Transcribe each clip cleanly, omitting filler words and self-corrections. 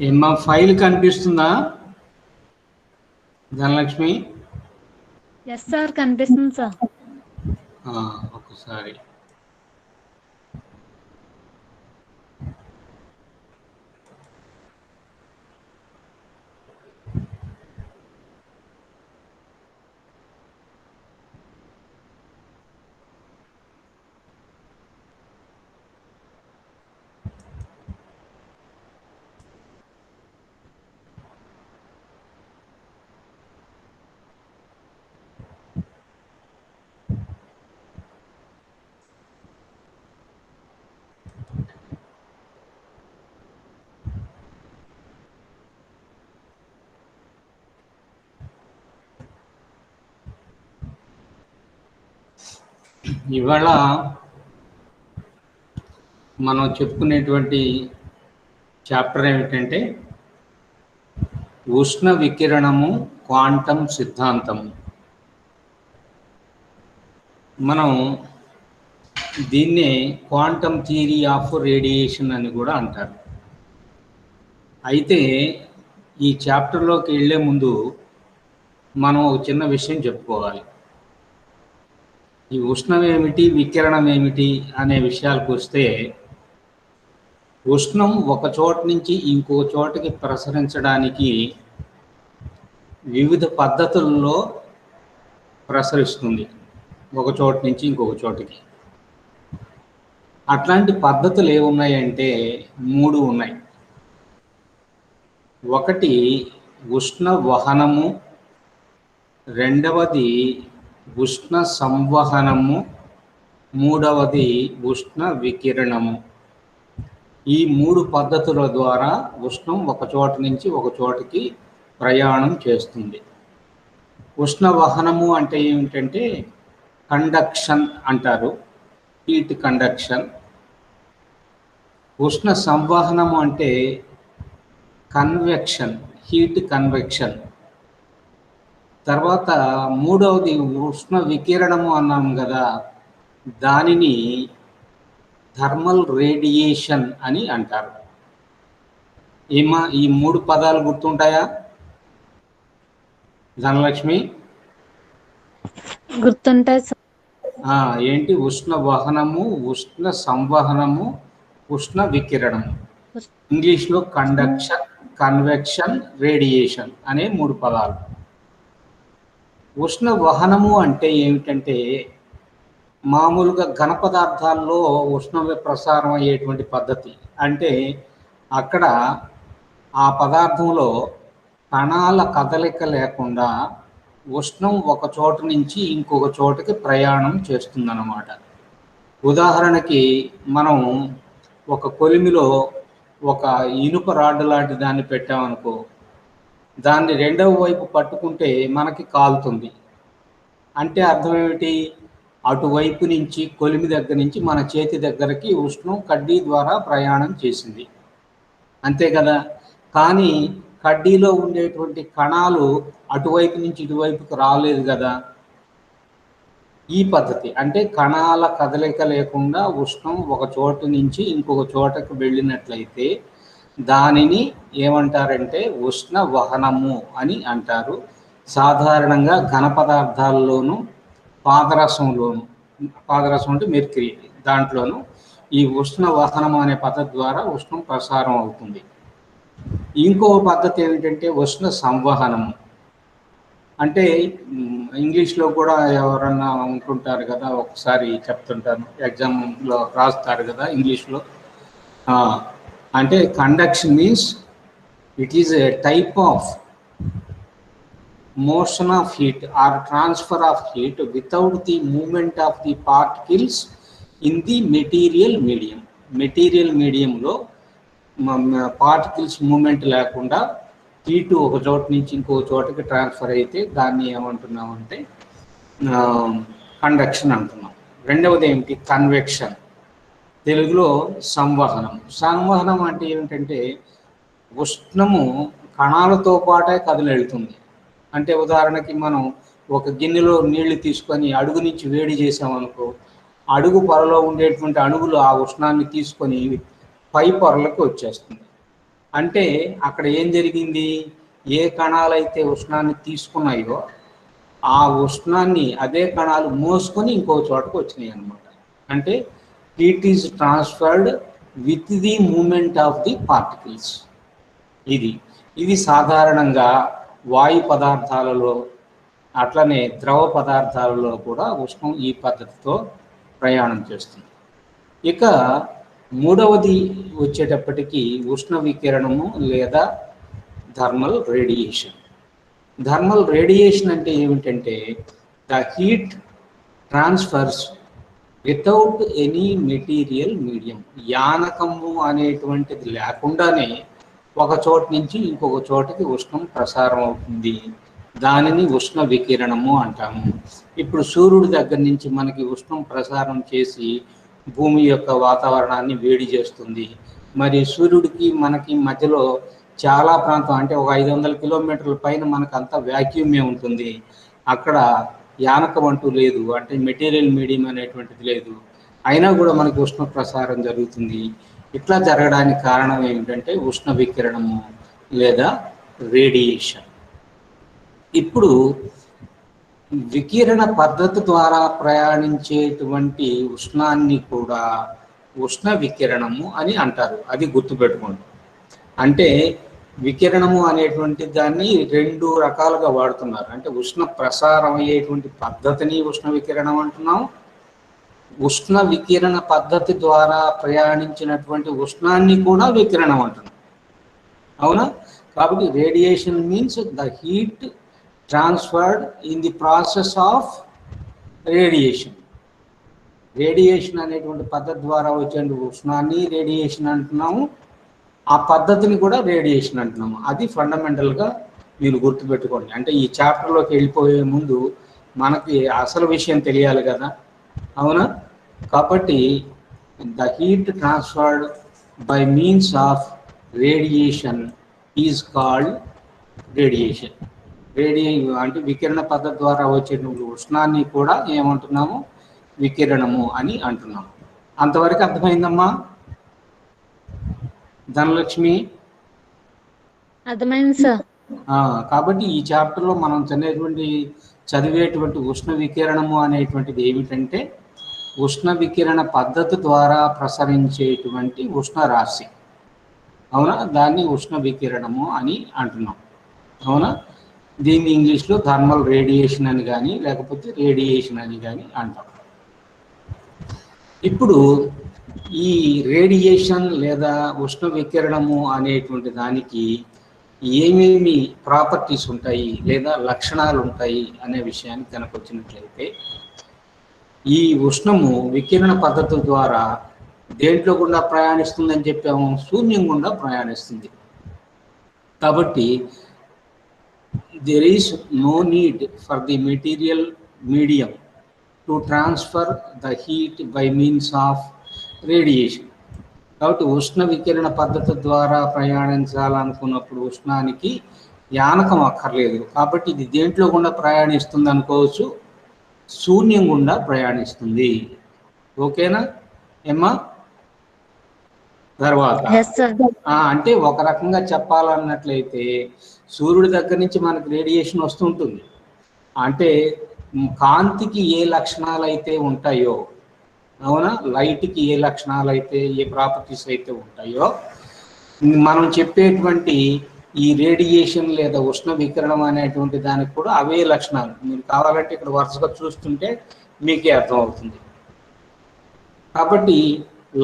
ఏమ్మా ఫైల్ కనిపిస్తుందా Dhanalakshmi? Yes sir, కనిపిస్తుంది సార్. ఒకసారి ఇవాళ మనం చెప్పుకునేటువంటి చాప్టర్ ఏమిటంటే ఉష్ణ వికిరణము క్వాంటం సిద్ధాంతము. మనం దీన్నే క్వాంటం థియరీ ఆఫ్ రేడియేషన్ అని కూడా అంటారు. అయితే ఈ చాప్టర్లోకి వెళ్ళే ముందు మనం ఒక చిన్న విషయం చెప్పుకోవాలి. ఈ ఉష్ణం ఏమిటి, వికిరణం ఏమిటి అనే విషయాలకు వస్తే, ఉష్ణం ఒక చోట నుంచి ఇంకో చోటకి ప్రసరించడానికి వివిధ పద్ధతుల్లో ప్రసరిస్తుంది, ఒక చోట నుంచి ఇంకొక చోటకి. అట్లాంటి పద్ధతులు ఏమున్నాయంటే 3 ఉన్నాయి. ఒకటి ఉష్ణ వహనము, రెండవది ఉష్ణ సంవహనము, మూడవది ఉష్ణ వికిరణము. ఈ 3 పద్ధతుల ద్వారా ఉష్ణం ఒక చోట నుంచి ఒక చోటకి ప్రయాణం చేస్తుంది. ఉష్ణ వహనము అంటే ఏమిటంటే కండక్షన్ అంటారు, హీట్ కండక్షన్. ఉష్ణ సంవహనము అంటే కన్వెక్షన్, హీట్ కన్వెక్షన్. తర్వాత మూడవది ఉష్ణ వికిరణము అన్నాం కదా, దానిని థర్మల్ రేడియేషన్ అని అంటారు. ఏమా ఈ 3 పదాలు గుర్తుంటాయా ధనలక్ష్మి? గుర్తుంటాయి సార్. ఏంటి? ఉష్ణ వహనము, ఉష్ణ సంవహనము, ఉష్ణ వికిరణము. ఇంగ్లీష్లో కండక్షన్, కన్వెక్షన్, రేడియేషన్ అనే 3 పదాలు. ఉష్ణ వహనము అంటే ఏమిటంటే మామూలుగా ఘన పదార్థాల్లో ఉష్ణ ప్రసారం అయ్యేటువంటి పద్ధతి. అంటే అక్కడ ఆ పదార్థంలో కణాల కదలిక లేకుండా ఉష్ణం ఒక చోట నుంచి ఇంకొక చోటకి ప్రయాణం చేస్తుందన్నమాట. ఉదాహరణకి మనం ఒక కొలిమిలో ఒక ఇనుప రాడ్ లాంటి దాన్ని పెట్టామనుకో, దాన్ని రెండవ వైపు పట్టుకుంటే మనకి కాలుతుంది. అంటే అర్థం ఏమిటి? అటువైపు నుంచి, కొలిమి దగ్గర నుంచి మన చేతి దగ్గరకి ఉష్ణం కడ్డీ ద్వారా ప్రయాణం చేసింది, అంతే కదా. కానీ కడ్డీలో ఉండేటువంటి కణాలు అటువైపు నుంచి ఇటువైపుకి రాలేదు కదా. ఈ పద్ధతి అంటే కణాల కదలిక లేకుండా ఉష్ణం ఒక చోటు నుంచి ఇంకొక చోటకు వెళ్ళినట్లయితే దానిని ఏమంటారంటే ఉష్ణ వహనము అని అంటారు. సాధారణంగా ఘన పదార్థాల్లోనూ, పాదరసంలోను, పాదరసం అంటే మెర్క్యూరీ, దాంట్లోనూ ఈ ఉష్ణ వహనము అనే పద్ధతి ద్వారా ఉష్ణం ప్రసారం అవుతుంది. ఇంకో పద్ధతి ఏమిటంటే ఉష్ణ సంవహనము. అంటే ఇంగ్లీష్లో కూడా ఎవరన్నా ఉంటుంటారు కదా, ఒకసారి చెప్తుంటాను, ఎగ్జామ్లో రాస్తారు కదా ఇంగ్లీష్లో. అంటే conduction means it is a type of motion of heat or transfer of heat without the movement of the particles in the material medium. Material మీడియంలో పార్టికల్స్ మూమెంట్ లేకుండా హీటు ఒక చోట నుంచి ఇంకో చోటకి ట్రాన్స్ఫర్ అయితే దాన్ని ఏమంటున్నామంటే కండక్షన్ అంటున్నాం. రెండవది ఏమిటి? కన్వెక్షన్, తెలుగులో సంవహనం. సంవహనం అంటే ఏమిటంటే ఉష్ణము కణాలతో పాటే కదిలెళ్తుంది. అంటే ఉదాహరణకి మనం ఒక గిన్నెలో నీళ్లు తీసుకొని అడుగు నుంచి వేడి చేసామనుకో, అడుగు పొరలో ఉండేటువంటి అణువులు ఆ ఉష్ణాన్ని తీసుకొని పై పొరలకు వచ్చేస్తుంది. అంటే అక్కడ ఏం జరిగింది, ఏ కణాలైతే ఉష్ణాన్ని తీసుకున్నాయో ఆ ఉష్ణాన్ని అదే కణాలు మోసుకొని ఇంకో చోటకు వచ్చినాయి అన్నమాట. అంటే heat is transferred with the movement of the particles. ఇది సాధారణంగా వాయు పదార్థాలలో అట్లనే ద్రవ పదార్థాలలో కూడా ఉష్ణం ఈ పద్ధతితో ప్రయాణం చేస్తుంది. ఇక మూడవది వచ్చేటప్పటికి ఉష్ణ వికిరణము లేదా థర్మల్ రేడియేషన్. థర్మల్ రేడియేషన్ అంటే ఏమిటంటే the heat transfers without any material medium. యానకము అనేటువంటిది లేకుండానే ఒక చోట నుంచి ఇంకొక చోటకి ఉష్ణం ప్రసారం అవుతుంది. దానిని ఉష్ణ వికిరణము అంటాము. ఇప్పుడు సూర్యుడి దగ్గర నుంచి మనకి ఉష్ణం ప్రసారం చేసి భూమి యొక్క వాతావరణాన్ని వేడి చేస్తుంది. మరి సూర్యుడికి మనకి మధ్యలో చాలా ప్రాంతం అంటే ఒక 500 కిలోమీటర్ల పైన మనకు అంతా వ్యాక్యూమే ఉంటుంది. అక్కడ యానకం అంటూ లేదు, అంటే మెటీరియల్ మీడియం అనేటువంటిది లేదు. అయినా కూడా మనకు ఉష్ణ ప్రసారం జరుగుతుంది. ఇట్లా జరగడానికి కారణం ఏమిటంటే ఉష్ణ వికిరణము లేదా రేడియేషన్. ఇప్పుడు వికిరణ పద్ధతి ద్వారా ప్రయాణించేటువంటి ఉష్ణాన్ని కూడా ఉష్ణ వికిరణము అని అంటారు. అది గుర్తుపెట్టుకోండి. అంటే వికిరణము అనేటువంటి దాన్ని 2 రకాలుగా వాడుతున్నారు. అంటే ఉష్ణ ప్రసారం అయ్యేటువంటి పద్ధతిని ఉష్ణ వికిరణం అంటున్నాం. ఉష్ణ వికిరణ పద్ధతి ద్వారా ప్రయాణించినటువంటి ఉష్ణాన్ని కూడా వికిరణం అంటున్నాం. అవునా? కాబట్టి radiation means the heat transferred in the process of radiation. Radiation అనేటువంటి పద్ధతి ద్వారా వచ్చే ఉష్ణాన్ని రేడియేషన్ అంటున్నాము. ఆ పద్ధతిని కూడా రేడియేషన్ అంటున్నాము. అది ఫండమెంటల్గా మీరు గుర్తుపెట్టుకోండి. అంటే ఈ చాప్టర్లోకి వెళ్ళిపోయే ముందు మనకి అసలు విషయం తెలియాలి కదా, అవునా? కాబట్టి the heat transferred by means of radiation is called radiation. అంటే వికిరణ పద్ధతి ద్వారా వచ్చేటువంటి ఉష్ణాన్ని కూడా ఏమంటున్నాము, వికిరణము అని అంటున్నాము. అంతవరకు అర్థమైందమ్మా ధనలక్ష్మి? అర్థమైంది సార్. కాబట్టి ఈ చాప్టర్లో మనం చదివేటువంటి ఉష్ణ వికిరణము అనేటువంటిది ఏమిటంటే ఉష్ణ వికిరణ పద్ధతి ద్వారా ప్రసరించేటువంటి ఉష్ణ రాశి, అవునా? దాన్ని ఉష్ణ వికిరణము అని అంటున్నాం, అవునా? దీన్ని ఇంగ్లీష్లో థర్మల్ రేడియేషన్ అని కానీ లేకపోతే రేడియేషన్ అని కానీ అంటాం. ఇప్పుడు ఈ రేడియేషన్ లేదా ఉష్ణ వికిరణము అనేటువంటి దానికి ఏమేమి ప్రాపర్టీస్ ఉంటాయి లేదా లక్షణాలు ఉంటాయి అనే విషయానికి కనుక వచ్చినట్లయితే, ఈ ఉష్ణము వికిరణ పద్ధతి ద్వారా దేంట్లో గుండా ప్రయాణిస్తుందని చెప్పాము, శూన్యం గుండా ప్రయాణిస్తుంది. కాబట్టి there is no need for the material medium to transfer the heat by means of radiation. కాబట్టి ఉష్ణ వికిరణ పద్ధతి ద్వారా ప్రయాణించాలనుకున్నప్పుడు ఉష్ణానికి యానకం అక్కర్లేదు. కాబట్టి ఇది దేంట్లో గుండా ప్రయాణిస్తుంది అనుకోవచ్చు, శూన్యం గుండా ప్రయాణిస్తుంది. ఓకేనా ఏమ్మా? తర్వాత అంటే ఒక రకంగా చెప్పాలన్నట్లయితే సూర్యుడి దగ్గర నుంచి మనకు రేడియేషన్ వస్తుంటుంది. అంటే కాంతికి ఏ లక్షణాలు అయితే ఉంటాయో, అవునా, లైట్కి ఏ లక్షణాలు అయితే ఏ ప్రాపర్టీస్ అయితే ఉంటాయో మనం చెప్పేటువంటి ఈ రేడియేషన్ లేదా ఉష్ణ వికిరణం అనేటువంటి దానికి కూడా అవే లక్షణాలు. మీరు కావాలంటే ఇక్కడ వరుసగా చూస్తుంటే మీకే అర్థమవుతుంది. కాబట్టి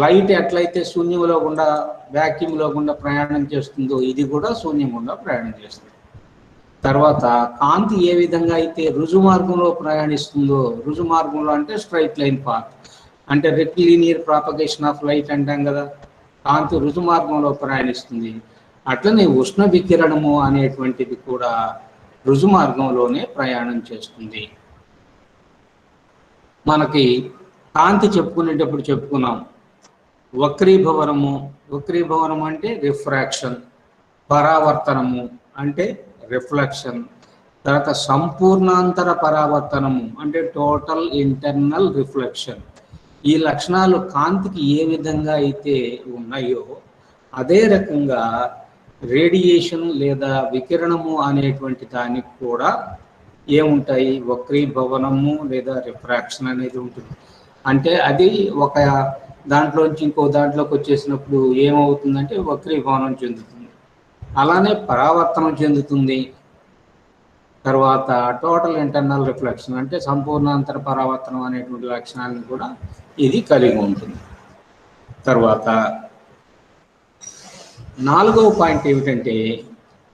లైట్ ఎట్లయితే శూన్యంలో గుండా వ్యాక్యూమ్లో గుండా ప్రయాణం చేస్తుందో ఇది కూడా శూన్యం గుండా ప్రయాణం చేస్తుంది. తర్వాత కాంతి ఏ విధంగా అయితే రుజు మార్గంలో ప్రయాణిస్తుందో, రుజు మార్గంలో అంటే స్ట్రైట్ లైన్ పాత్, అంటే రెక్టిలీనియర్ ప్రాపగేషన్ ఆఫ్ లైట్ అంటాం కదా, కాంతి రుజు మార్గంలో ప్రయాణిస్తుంది. అట్లనే ఉష్ణ వికిరణము అనేటువంటిది కూడా రుజు మార్గంలోనే ప్రయాణం చేస్తుంది. మనకి కాంతి చెప్పుకునేటప్పుడు చెప్పుకున్నాం వక్రీభవనము అంటే రిఫ్రాక్షన్, పరావర్తనము అంటే రిఫ్లెక్షన్, తర్వాత సంపూర్ణాంతర పరావర్తనము అంటే టోటల్ ఇంటర్నల్ రిఫ్లెక్షన్. ఈ లక్షణాలు కాంతికి ఏ విధంగా అయితే ఉన్నాయో అదే రకంగా రేడియేషన్ లేదా వికిరణము అనేటువంటి దానికి కూడా ఏముంటాయి, వక్రీభవనము లేదా రిఫ్రాక్షన్ అనేది ఉంటుంది. అంటే అది ఒక దాంట్లోంచి ఇంకో దాంట్లోకి వచ్చేసినప్పుడు ఏమవుతుందంటే వక్రీభవనం చెందుతుంది. అలానే పరావర్తనం చెందుతుంది. తర్వాత టోటల్ ఇంటర్నల్ రిఫ్లెక్షన్ అంటే సంపూర్ణాంతర పరావర్తనం అనేటువంటి లక్షణాలను కూడా ఇది కలిగి ఉంటుంది. తర్వాత 4వ పాయింట్ ఏమిటంటే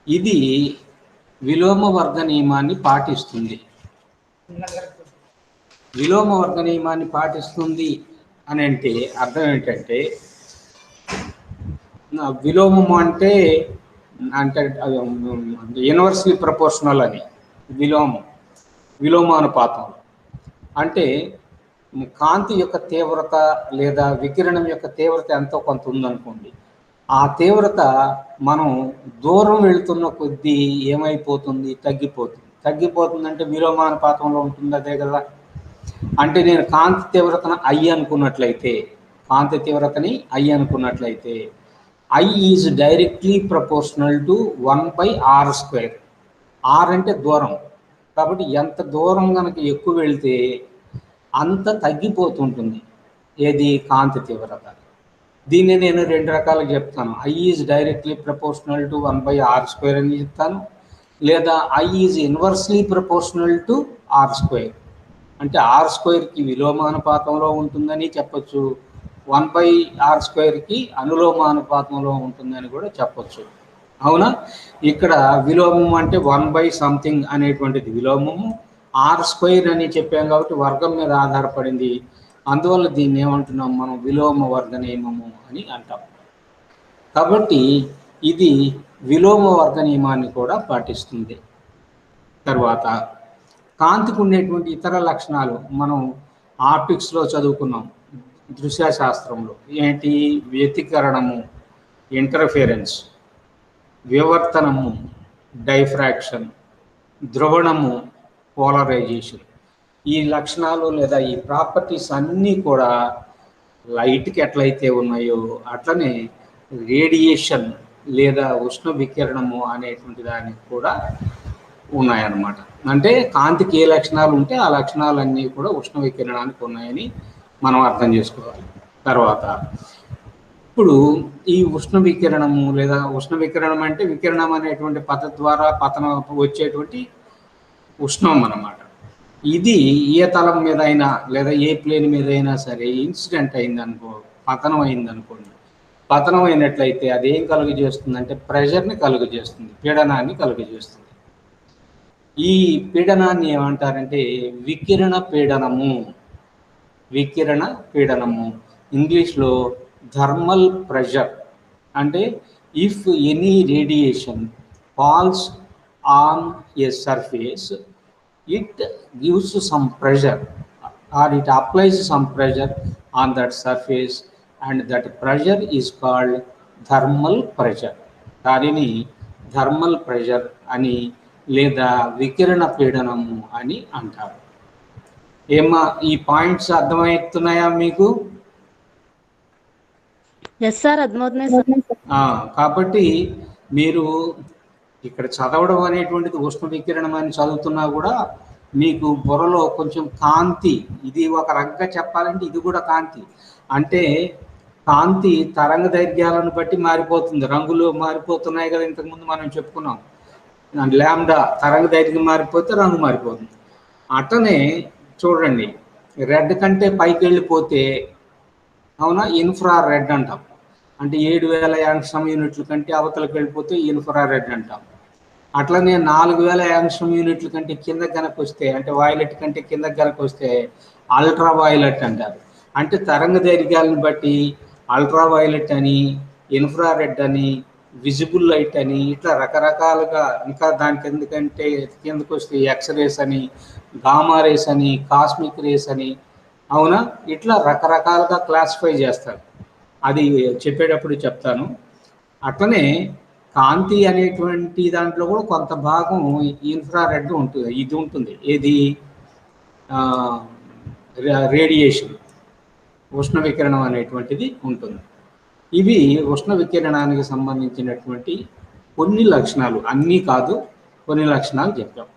ఇది విలోమ వర్గ నియమాన్ని పాటిస్తుంది. విలోమ వర్గ నియమాన్ని పాటిస్తుంది అని అంటే అర్థం ఏంటంటే, విలోమము అంటే అంటే యూనివర్సలీ ప్రపోర్షనల్ అని విలోమానుపాతం అంటే కాంతి యొక్క తీవ్రత లేదా వికిరణం యొక్క తీవ్రత ఎంతో కొంత ఉందనుకోండి, ఆ తీవ్రత మనం దూరం వెళుతున్న కొద్దీ ఏమైపోతుంది, తగ్గిపోతుంది అంటే విలోమానుపాతంలో ఉంటుంది. అదే కదా. అంటే నేను కాంతి తీవ్రతను I అనుకున్నట్లయితే I is directly proportional to 1/r². r అంటే దూరం, కాబట్టి ఎంత దూరం కనుక ఎక్కువ వెళితే అంత తగ్గిపోతుంటుంది ఏది, కాంతి తీవ్రత. దీన్ని నేను 2 రకాలుగా చెప్తాను. I is directly proportional to 1/r² అని చెప్తాను, లేదా I is inversely proportional to r². అంటే r²కి విలోమానుపాతంలో ఉంటుందని చెప్పచ్చు, 1/r²కి అనులోమానుపాతంలో ఉంటుందని కూడా చెప్పచ్చు. అవునా? ఇక్కడ విలోమం అంటే 1/something అనేటువంటిది విలోమము, r² అని చెప్పాం కాబట్టి వర్గం మీద ఆధారపడింది. అందువల్ల దీన్ని ఏమంటున్నాం మనం, విలోమ వర్గ నియమము అని అంటాం. కాబట్టి ఇది విలోమ వర్గ నియమాన్ని కూడా పాటిస్తుంది. తర్వాత కాంతికి ఉండేటువంటి ఇతర లక్షణాలు మనం ఆప్టిక్స్లో చదువుకున్నాం, దృశ్య శాస్త్రంలో. ఏంటి? వ్యతికరణము, ఇంటర్ఫిరెన్స్, వివర్తనము, డైఫ్రాక్షన్, ధ్రువణము, పోలరైజేషన్. ఈ లక్షణాలు లేదా ఈ ప్రాపర్టీస్ అన్నీ కూడా లైట్కి ఎట్లయితే ఉన్నాయో అట్లనే రేడియేషన్ లేదా ఉష్ణ వికిరణము అనేటువంటి దానికి కూడా ఉన్నాయన్నమాట. అంటే కాంతికి ఏ లక్షణాలు ఉంటే ఆ లక్షణాలన్నీ కూడా ఉష్ణ వికిరణానికి ఉన్నాయని మనం అర్థం చేసుకోవాలి. తర్వాత ఇప్పుడు ఈ ఉష్ణ వికిరణము లేదా ఉష్ణ వికిరణం అంటే వికిరణం అనేటువంటి పద్ధతి ద్వారా పతనం వచ్చేటువంటి ఉష్ణం అన్నమాట. ఇది ఏ తలం మీద అయినా లేదా ఏ ప్లేన్ మీద అయినా సరే ఇన్సిడెంట్ అయిందనుకో, పతనం అయిందనుకోండి, పతనం అయినట్లయితే అది ఏం కలుగజేస్తుందంటే ప్రెషర్ని కలుగజేస్తుంది, పీడనాన్ని కలుగజేస్తుంది. ఈ పీడనాన్ని ఏమంటారంటే వికిరణ పీడనము, ఇంగ్లీష్లో థర్మల్ ప్రెషర్. అంటే if any radiation falls on a surface, it gives some pressure or it applies some pressure on that surface, and that pressure is called thermal pressure. దానిని థర్మల్ ప్రెషర్ అని లేదా వికిరణ పీడనము అని అంటారు. ఏమా ఈ పాయింట్స్ అర్థమవుతున్నాయా మీకు? ఎస్ సార్, అర్థమవుతున్నాయి సార్. కాబట్టి మీరు ఇక్కడ చదవడం అనేటువంటిది ఉష్ణ వికిరణం అని చదువుతున్నా కూడా మీకు బుర్రలో కొంచెం కాంతి, ఇది ఒక రకంగా చెప్పాలంటే ఇది కూడా కాంతి. అంటే కాంతి తరంగ దైర్ఘ్యాలను బట్టి మారిపోతుంది, రంగులు మారిపోతున్నాయి కదా, ఇంతకుముందు మనం చెప్పుకున్నాం. లాంబ్డా తరంగ దైర్ఘ్యం మారిపోతే రంగు మారిపోతుంది. అట్లనే చూడండి, రెడ్ కంటే పైకి వెళ్ళిపోతే అవునా ఇన్ఫ్రా రెడ్ అంటాం. అంటే 7000 యాంగ్స్ట్రామ్ యూనిట్ల కంటే అవతలకు వెళ్ళిపోతే ఇన్ఫ్రా రెడ్ అంటాం. అట్లనే 4000 యాంగ్స్ట్రామ్ యూనిట్ల కంటే కిందకి కనుక వస్తే, అంటే వాయిలెట్ కంటే కిందకి కనుక వస్తే అల్ట్రా వాయిలెట్ అంటారు. అంటే తరంగ దైర్ఘ్యాలను బట్టి అల్ట్రా వాయిలెట్ అని, ఇన్ఫ్రారెడ్ అని, విజిబుల్ లైట్ అని, ఇట్లా రకరకాలుగా, ఇంకా దానికి ఎందుకంటే కిందకు వస్తే ఎక్స్రేస్ అని, గామా రేస్ అని, కాస్మిక్ రేస్ అని, అవునా, ఇట్లా రకరకాలుగా క్లాసిఫై చేస్తారు. అది చెప్పేటప్పుడు చెప్తాను. అట్లనే కాంతి అనేటువంటి దాంట్లో కూడా కొంత భాగం ఇన్ఫ్రారెడ్ ఉంటుంది, ఇది ఉంటుంది. ఏది? రేడియేషన్, ఉష్ణ వికిరణం అనేటువంటిది ఉంటుంది. ఇవి ఉష్ణ వికిరణానికి సంబంధించినటువంటి కొన్ని లక్షణాలు, అన్నీ కాదు, కొన్ని లక్షణాలు చెప్పాం.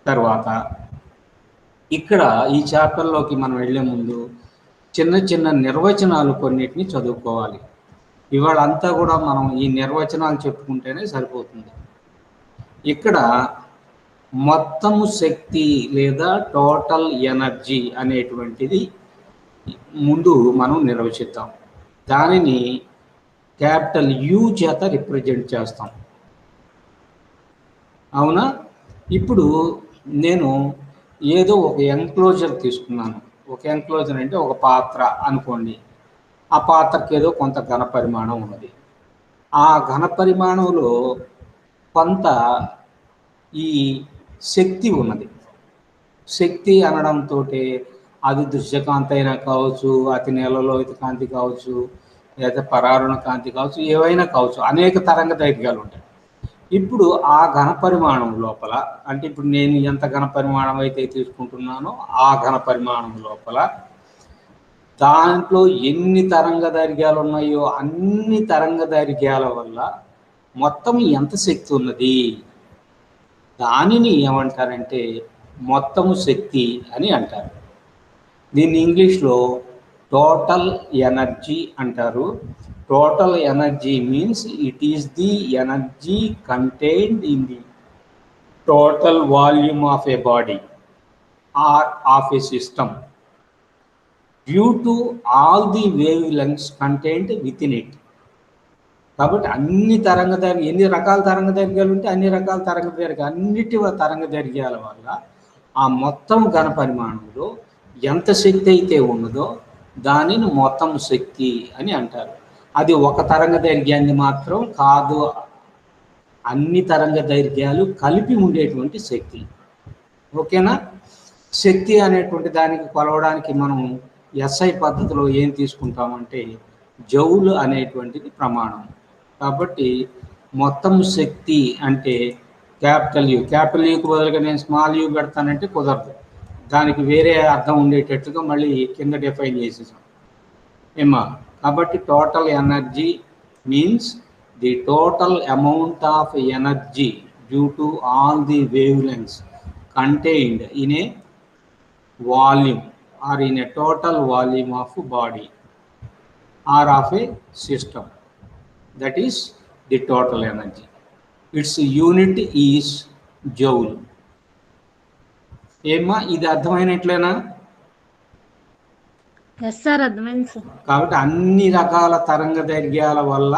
తర్వాత ఇక్కడ ఈ చాప్టర్లోకి మనం వెళ్ళే ముందు చిన్న చిన్న నిర్వచనాలు కొన్నిటిని చదువుకోవాలి. ఇవాళ అంతా కూడా మనం ఈ నిర్వచనాలు చెప్పుకుంటేనే సరిపోతుంది. ఇక్కడ మొత్తము శక్తి లేదా టోటల్ ఎనర్జీ అనేటువంటిది ముందు మనం నిర్వచిద్దాం. దానిని క్యాపిటల్ యు చేత రిప్రజెంట్ చేస్తాం. అవునా? ఇప్పుడు నేను ఏదో ఒక ఎంక్లోజర్ తీసుకున్నాను. ఒక ఎంక్లోజర్ అంటే ఒక పాత్ర అనుకోండి. ఆ పాత్రకి ఏదో కొంత ఘన పరిమాణం ఉన్నది. ఆ ఘన పరిమాణంలో కొంత ఈ శక్తి ఉన్నది. శక్తి అనడంతో అది దృశ్యకాంతి అయినా కావచ్చు, అతి నీలలోహిత కాంతి కావచ్చు, లేదా పరారుణ కాంతి కావచ్చు, ఏవైనా కావచ్చు, అనేక తరంగ దైర్ఘ్యాలు ఉంటాయి. ఇప్పుడు ఆ ఘన పరిమాణం లోపల, అంటే ఇప్పుడు నేను ఎంత ఘన పరిమాణం అయితే తీసుకుంటున్నానో ఆ ఘన పరిమాణం లోపల దాంట్లో ఎన్ని తరంగ దైర్ఘ్యాలు ఉన్నాయో అన్ని తరంగ దైర్ఘ్యాల వల్ల మొత్తం ఎంత శక్తి ఉన్నది, దానిని ఏమంటారంటే మొత్తము శక్తి అని అంటారు. దీన్ని ఇంగ్లీష్లో టోటల్ ఎనర్జీ అంటారు. Total energy means it is the energy contained in the total volume of a body or of a system due to all the wavelengths contained within it. కాబట్టి అన్ని తరంగ దైర్ఘ్యాలు, ఎన్ని రకాల తరంగ దైర్ఘ్యాలు ఉంటే అన్ని రకాల తరంగ దైర్ఘ్యాలు, అన్నిటి తరంగ దైర్ఘ్యాల వల్ల ఆ మొత్తం ఘన పరిమాణంలో ఎంత శక్తి అయితే ఉన్నదో దానిని మొత్తం శక్తి అని అంటారు. అది ఒక తరంగ దైర్ఘ్యాన్ని మాత్రం కాదు, అన్ని తరంగ దైర్ఘ్యాలు కలిపి ఉండేటువంటి శక్తి. ఓకేనా? శక్తి అనేటువంటి దానికి కొలవడానికి మనం ఎస్ఐ పద్ధతిలో ఏం తీసుకుంటామంటే జౌల్ అనేటువంటిది ప్రమాణం. కాబట్టి మొత్తం శక్తి అంటే క్యాపిటల్ యు. క్యాపిటల్ యూకి బదులుగా నేను స్మాల్ యూ పెడతానంటే కుదరదు. దానికి వేరే అర్థం ఉండేటట్టుగా మళ్ళీ కింద డిఫైన్ చేసేసాం ఏమా. కాబట్టి total energy means the total amount of energy due to all the wave lengths contained in a volume or in a total volume of body or of a system. That is the total energy. Its unit is joule. ఏమ్మా, ఇది అర్థమైనట్లేనా? Yes sir, అర్థమైంది sir. కాబట్టి అన్ని రకాల తరంగ దైర్ఘ్యాల వల్ల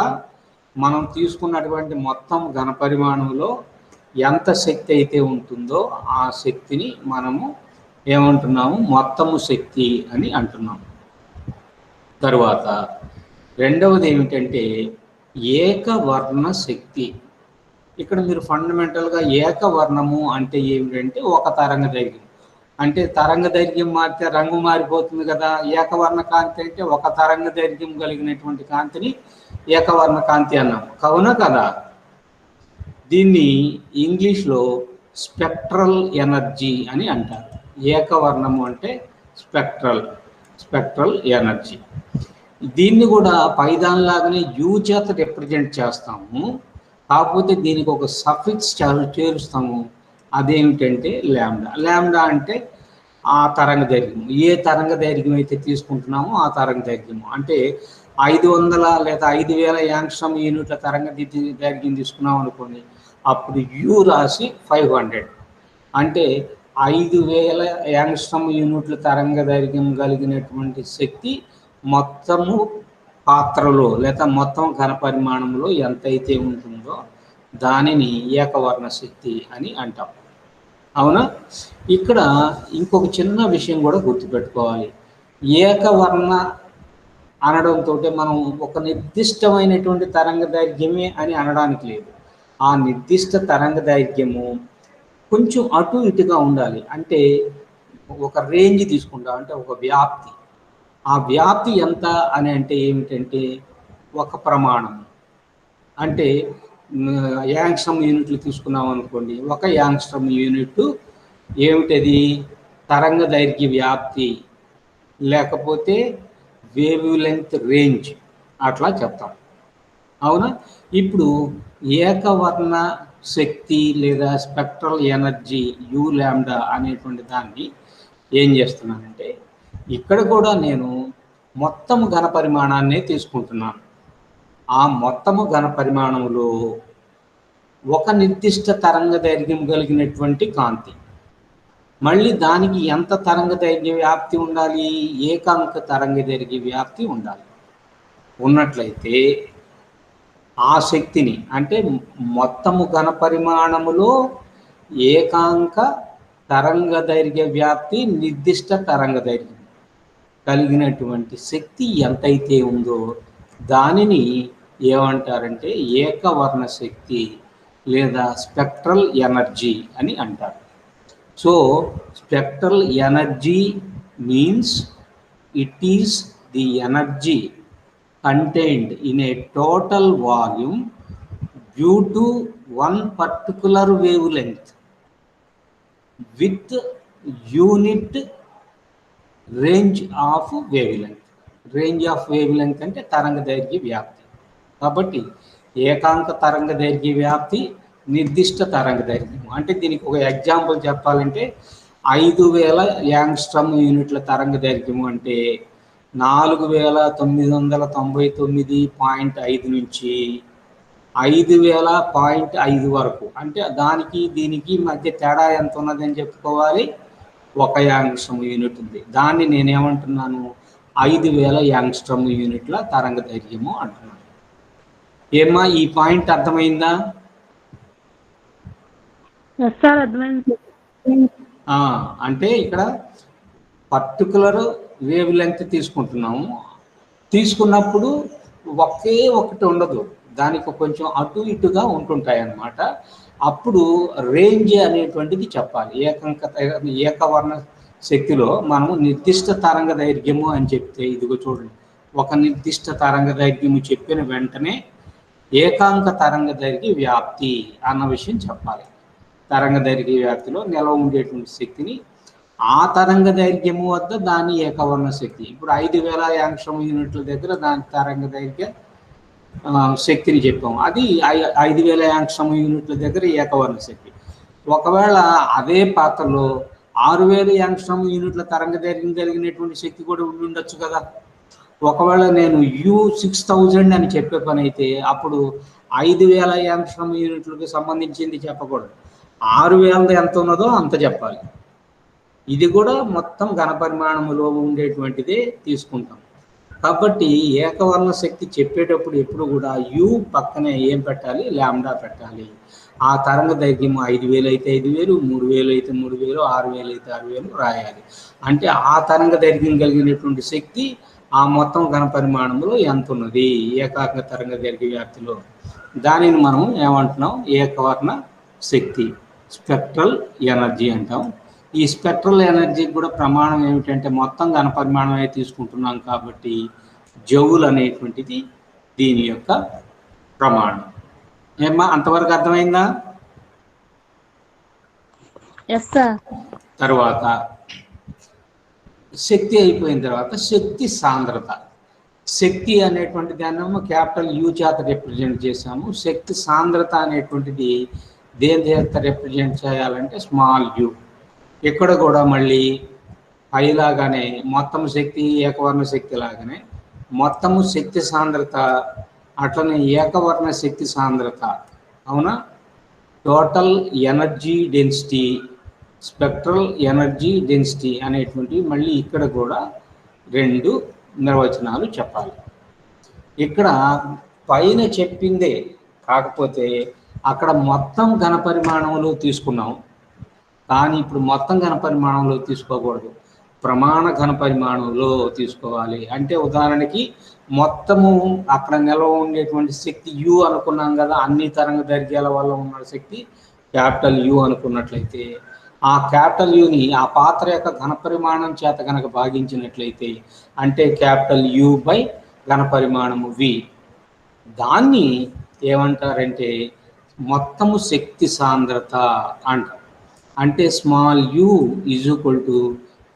మనం తీసుకున్నటువంటి మొత్తం ఘన పరిమాణంలో ఎంత శక్తి అయితే ఉంటుందో ఆ శక్తిని మనము ఏమంటున్నాము? మొత్తము శక్తి అని అంటున్నాము. తరువాత రెండవది ఏమిటంటే ఏకవర్ణ శక్తి. ఇక్కడ మీరు ఫండమెంటల్గా ఏకవర్ణము అంటే ఏమిటంటే ఒక తరంగ దైర్ఘ్యం. అంటే తరంగ దైర్ఘ్యం మారితే రంగు మారిపోతుంది కదా. ఏకవర్ణ కాంతి అంటే ఒక తరంగ దైర్ఘ్యం కలిగినటువంటి కాంతిని ఏకవర్ణ కాంతి అన్నాము, అవునా కదా? దీన్ని ఇంగ్లీష్లో స్పెక్ట్రల్ ఎనర్జీ అని అంటారు. ఏకవర్ణము అంటే స్పెక్ట్రల్ ఎనర్జీ. దీన్ని కూడా పైదానిలాగానే యూ చేత రిప్రజెంట్ చేస్తాము, కాకపోతే దీనికి ఒక సఫిక్స్ చేరుస్తాము. అదేమిటంటే ల్యాండా. ల్యాండా అంటే ఆ తరంగ దైర్ఘ్యం, ఏ తరంగ దైర్ఘ్యం అయితే తీసుకుంటున్నామో ఆ తరంగ దైర్ఘ్యం. అంటే 500 లేదా 5000 యాంగ్స్ట్రామ్ యూనిట్ల తరంగ దైర్ఘ్యం తీసుకున్నాం అనుకోండి, అప్పుడు యూ రాసి 500 అంటే 5000 యాంగ్స్ట్రామ్ యూనిట్ల తరంగ దైర్ఘ్యం కలిగినటువంటి శక్తి మొత్తము పాత్రలో లేదా మొత్తం ఘన పరిమాణంలో ఎంతైతే ఉంటుందో దానిని ఏకవర్ణ శక్తి అని అంటాం, అవునా? ఇక్కడ ఇంకొక చిన్న విషయం కూడా గుర్తుపెట్టుకోవాలి. ఏకవర్ణ అనడంతో మనం ఒక నిర్దిష్టమైనటువంటి తరంగ దైర్ఘ్యమే అని అనడానికి లేదు. ఆ నిర్దిష్ట తరంగ దైర్ఘ్యము కొంచెం అటు ఇటుగా ఉండాలి. అంటే ఒక రేంజ్ తీసుకుంటాం, అంటే ఒక వ్యాప్తి. ఆ వ్యాప్తి ఎంత అని అంటే ఏమిటంటే ఒక ప్రమాణం. అంటే యాంగ్స్ట్రామ్ యూనిట్లు తీసుకున్నాం అనుకోండి, ఒక యాంగ్స్ట్రామ్ యూనిట్ ఏమిటది? తరంగ దైర్ఘ్య వ్యాప్తి లేకపోతే వేవ్ లెంగ్త్ రేంజ్ అట్లా చెప్తాం. అవునా? ఇప్పుడు ఏకవర్ణ శక్తి లేదా స్పెక్ట్రల్ ఎనర్జీ యు లాంబ్డా అనేటువంటి దాన్ని ఏం చేస్తున్నానంటే, ఇక్కడ కూడా నేను మొత్తము ఘన పరిమాణాన్నే తీసుకుంటున్నాను. ఆ మొత్తము ఘన పరిమాణంలో ఒక నిర్దిష్ట తరంగ దైర్ఘ్యం కలిగినటువంటి కాంతి, మళ్ళీ దానికి ఎంత తరంగ దైర్ఘ్య వ్యాప్తి ఉండాలి? ఏకాంక తరంగ దైర్ఘ్య వ్యాప్తి ఉండాలి. ఉన్నట్లయితే ఆ శక్తిని, అంటే మొత్తము ఘన పరిమాణములో ఏకాంక తరంగ దైర్ఘ్య వ్యాప్తి నిర్దిష్ట తరంగ దైర్ఘ్యం కలిగినటువంటి శక్తి ఎంతైతే ఉందో దానిని ఏమంటారంటే ఏకవర్ణ శక్తి లేదా స్పెక్ట్రల్ ఎనర్జీ అని అంటారు. So spectral energy means it is the energy contained in a total volume due to one particular wavelength with unit range of wavelength. Range of wavelength అంటే తరంగ దైర్ఘ్య వ్యాప్తి. కాబట్టి ఏకాంక తరంగ దైర్ఘ్య వ్యాప్తి, నిర్దిష్ట తరంగ దైర్ఘ్యం. అంటే దీనికి ఒక ఎగ్జాంపుల్ చెప్పాలంటే 5000 యాంగ్స్ట్రమ్ యూనిట్ల తరంగ దైర్ఘ్యము అంటే 4999.5 నుంచి 5000.5 వరకు. అంటే దానికి దీనికి మధ్య తేడా ఎంత ఉన్నదని చెప్పుకోవాలి? 1 యాంగ్స్ట్రమ్ యూనిట్ ఉంది. దాన్ని నేనేమంటున్నాను? 5000 యాంగ్స్ట్రమ్ యూనిట్ల తరంగ దైర్ఘ్యము అంటున్నాను. ఏమ్మా, ఈ పాయింట్ అర్థమైందా? అంటే ఇక్కడ పర్టికులర్ వేవ్ లెంగ్త్ తీసుకుంటున్నాము. తీసుకున్నప్పుడు ఒకే ఒకటి ఉండదు, దానికి కొంచెం అటు ఇటుగా ఉంటుంటాయి అన్నమాట. అప్పుడు రేంజ్ అనేటువంటిది చెప్పాలి. ఏకవర్ణ శక్తిలో మనము నిర్దిష్ట తరంగ దైర్ఘ్యము అని చెప్తే, ఇదిగో చూడండి, ఒక నిర్దిష్ట తరంగ దైర్ఘ్యము చెప్పిన వెంటనే ఏకాంక తరంగ దైర్ఘ్య వ్యాప్తి అన్న విషయం చెప్పాలి. తరంగ దైర్ఘ్య వ్యాప్తిలో నిల్వ ఉండేటువంటి శక్తిని ఆ తరంగ దైర్ఘ్యము వద్ద దాని ఏకవర్ణ శక్తి. ఇప్పుడు 5000 యాంగ్స్ట్రమ్ యూనిట్ల దగ్గర దాని తరంగ దైర్ఘ్య శక్తిని చెప్పాము. అది 5000 యాంగ్స్ట్రమ్ యూనిట్ల దగ్గర ఏకవర్ణ శక్తి. ఒకవేళ అదే పాత్రలో 6000 యాంగ్స్ట్రమ్ యూనిట్ల తరంగ దైర్ఘ్యం కలిగినటువంటి శక్తి కూడా ఉండి ఉండొచ్చు కదా. ఒకవేళ నేను U6000 అని చెప్పే పని అయితే అప్పుడు 5000 యాంగ్స్ట్రమ్ యూనిట్లకు సంబంధించింది చెప్పకూడదు, 6000 ఎంత ఉన్నదో అంత చెప్పాలి. ఇది కూడా మొత్తం ఘన పరిమాణములో ఉండేటువంటిదే తీసుకుంటాం. కాబట్టి ఏకవర్ణ శక్తి చెప్పేటప్పుడు ఎప్పుడు కూడా యు పక్కనే ఏం పెట్టాలి? లాంబ్డా పెట్టాలి. ఆ తరంగ దైర్ఘ్యం 5000 అయితే 5000, 3000 అయితే 3000, 6000 అయితే 6000 రాయాలి. అంటే ఆ తరంగ దైర్ఘ్యం కలిగినటువంటి శక్తి ఆ మొత్తం ఘన పరిమాణంలో ఎంత ఉన్నది ఏకాంక తరంగ దైర్ఘ్య వ్యాప్తిలో, దానిని మనం ఏమంటున్నాం? ఏకవర్ణ శక్తి, స్పెక్ట్రల్ ఎనర్జీ అంటాం. ఈ స్పెక్ట్రల్ ఎనర్జీకి కూడా ప్రమాణం ఏమిటంటే మొత్తం ఘన పరిమాణమే తీసుకుంటున్నాం కాబట్టి జౌల్ అనేటువంటిది దీని యొక్క ప్రమాణం. ఏమ్మా, అంతవరకు అర్థమైందా? తర్వాత శక్తి అయిపోయిన తర్వాత శక్తి సాంద్రత. శక్తి అనేటువంటి దాన్ని క్యాపిటల్ యూ చేత రిప్రజెంట్ చేసాము. శక్తి సాంద్రత అనేటువంటిది దేని చేత రిప్రజెంట్ చేయాలంటే స్మాల్ యూ. ఇక్కడ కూడా మళ్ళీ పైలాగానే మొత్తం శక్తి ఏకవర్ణ శక్తి లాగానే మొత్తము శక్తి సాంద్రత అట్లనే ఏకవర్ణ శక్తి సాంద్రత, అవునా? Total energy density, spectral energy density అనేటువంటివి మళ్ళీ ఇక్కడ కూడా 2 నిర్వచనాలు చెప్పాలి. ఇక్కడ పైన చెప్పిందే కాకపోతే అక్కడ మొత్తం ఘన పరిమాణంలో తీసుకున్నాం, కానీ ఇప్పుడు మొత్తం ఘన పరిమాణంలో తీసుకోకూడదు, ప్రమాణ ఘన పరిమాణంలో తీసుకోవాలి. అంటే ఉదాహరణకి మొత్తము అక్కడ నిల్వ ఉండేటువంటి శక్తి యు అనుకున్నాం కదా, అన్ని తరంగ దైర్ఘ్యాల వల్ల ఉన్న శక్తి క్యాపిటల్ యు అనుకున్నట్లయితే ఆ క్యాపిటల్ యుని ఆ పాత్ర యొక్క ఘన పరిమాణం చేత కనుక భాగించినట్లయితే అంటే క్యాపిటల్ యు బై ఘన పరిమాణము వి, దాన్ని ఏమంటారంటే మొత్తము శక్తి సాంద్రత అంటారు. అంటే small u is equal to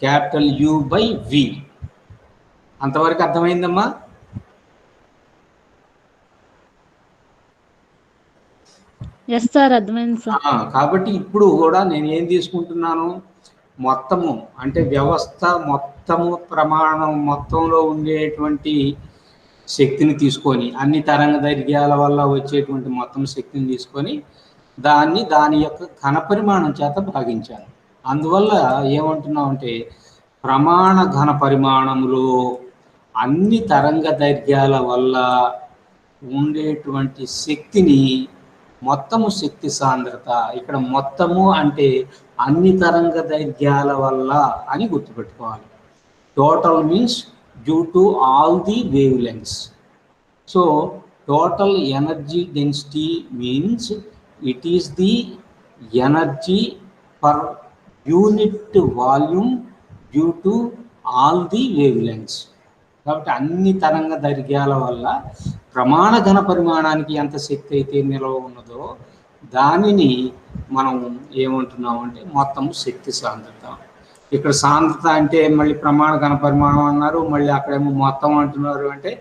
capital u by v. అంతవరకు అర్థమైందమ్మా? ఎస్ సార్, అర్థమైంది సార్. కాబట్టి ఇప్పుడు కూడా నేను ఏం తీసుకుంటున్నాను, మొత్తము అంటే వ్యవస్థ మొత్తము ప్రమాణం మొత్తంలో ఉండేటువంటి శక్తిని తీసుకొని, అన్ని తరంగ దైర్ఘ్యాల వల్ల వచ్చేటువంటి మొత్తం శక్తిని తీసుకొని దాని యొక్క ఘన పరిమాణం చేత భాగించాను. అందువల్ల ఏమంటున్నాం అంటే ప్రమాణ ఘన పరిమాణంలో అన్ని తరంగ దైర్ఘ్యాల వల్ల ఉండేటువంటి శక్తిని మొత్తము శక్తి సాంద్రత, ఇక్కడ మొత్తము అంటే అన్ని తరంగ దైర్ఘ్యాల వల్ల అని గుర్తుపెట్టుకోవాలి. Total means due to all the wave lengths. So total energy density means it is the energy per unit volume due to all the wave lengths. కాబట్టి అన్ని తరంగ దైర్ఘ్యాల వల్ల ప్రమాణ ఘన పరిమాణానికి ఎంత శక్తి అయితే నిల్వ ఉన్నదో దానిని మనం ఏమంటున్నామంటే మొత్తం శక్తి సాంద్రత. ఇక్కడ సాంద్రత అంటే మళ్ళీ ప్రమాణ ఘన పరిమాణం అన్నారు, మళ్ళీ అక్కడేమో మొత్తం అంటున్నారు. అంటే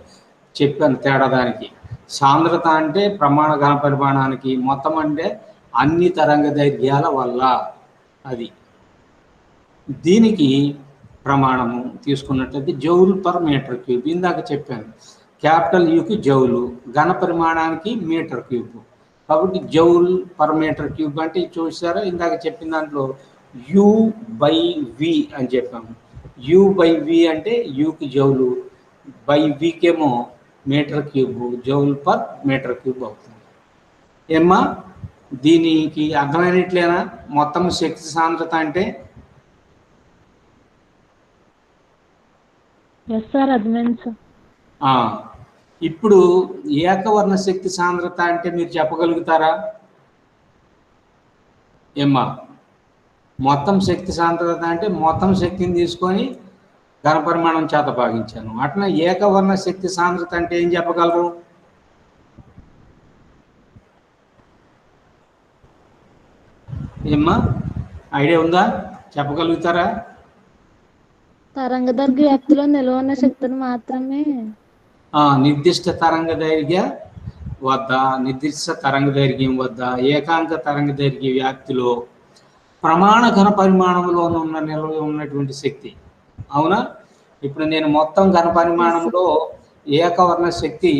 చెప్పాను తేడా దానికి. సాంద్రత అంటే ప్రమాణ ఘన పరిమాణానికి, మొత్తం అంటే అన్ని తరంగ దైర్ఘ్యాల వల్ల. అది దీనికి ప్రమాణము తీసుకున్నట్లయితే జౌల్ పర్ మీటర్ క్యూబ్. ఇందాక చెప్పాను క్యాపిటల్ యూకి జౌలు, ఘన పరిమాణానికి మీటర్ క్యూబ్. కాబట్టి జౌల్ పర్ మీటర్ క్యూబ్ అంటే చూసారా, ఇందాక చెప్పిన దాంట్లో యు బై వి అని చెప్పాము. యు బై వి అంటే యూకి జౌలు, బై వికేమో metre cube, joule per metre cube అవుతుంది. ఏమ్మా దీనికి అర్థమైనట్లేనా మొత్తం శక్తి సాంద్రత అంటే? ఎస్ సార్, అర్థమైంది సార్. ఇప్పుడు ఏకవర్ణ శక్తి సాంద్రత అంటే మీరు చెప్పగలుగుతారా ఏమ్మా? మొత్తం శక్తి సాంద్రత అంటే మొత్తం శక్తిని తీసుకొని ఘన పరిమాణం చేత భాగించాను. అట్లా ఏకవర్ణ శక్తి సాంద్రత అంటే ఏం చెప్పగలరు ఏమ్మా? ఐడియా ఉందా? చెప్పగలుగుతారా? తరంగదైర్ఘ్య వ్యాప్తిలో నిల్వ ఉన్న శక్తిని మాత్రమే నిర్దిష్ట తరంగ దైర్ఘ్య వద్ద, నిర్దిష్ట తరంగ దైర్ఘ్యం వద్ద ఏకాంక తరంగ దైర్ఘ్య వ్యాప్తిలో ప్రమాణ ఘన పరిమాణంలో నిల్వ ఉన్నటువంటి శక్తి. అవునా? ఇప్పుడు నేను మొత్తం ఘన పరిమాణంలో ఏకవర్ణ శక్తి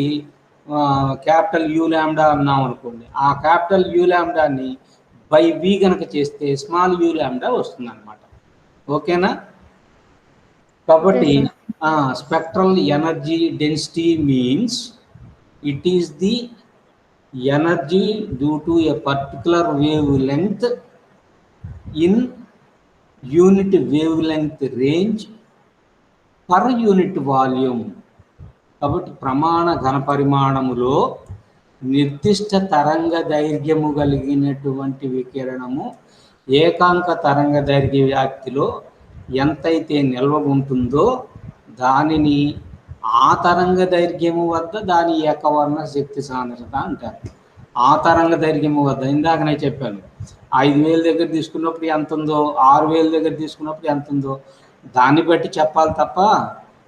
క్యాపిటల్ యూ ల్యాండా అన్నాం అనుకోండి, ఆ క్యాపిటల్ యూ ల్యాండాని బై వి కనుక చేస్తే స్మాల్ యూ ల్యాండా వస్తుంది అనమాట. ఓకేనా? కాబట్టి spectral energy density means it is the energy due to A particular wave length in unit wave length range per unit volume. కాబట్టి ప్రమాణ ఘన పరిమాణములో నిర్దిష్ట తరంగ దైర్ఘ్యము కలిగినటువంటి వికిరణము ఏకాంక తరంగ దైర్ఘ్య వ్యాప్తిలో ఎంతైతే నిల్వ ఉంటుందో దానిని ఆ తరంగ దైర్ఘ్యము వద్ద దాని ఏకవర్ణ శక్తి సాంద్రత అంటారు. ఆ తరంగ దైర్ఘ్యము వద్ద ఇందాకనే చెప్పాను, 5000 దగ్గర తీసుకున్నప్పుడు ఎంత ఉందో, 6000 దగ్గర తీసుకున్నప్పుడు ఎంత ఉందో దాన్ని బట్టి చెప్పాలి తప్ప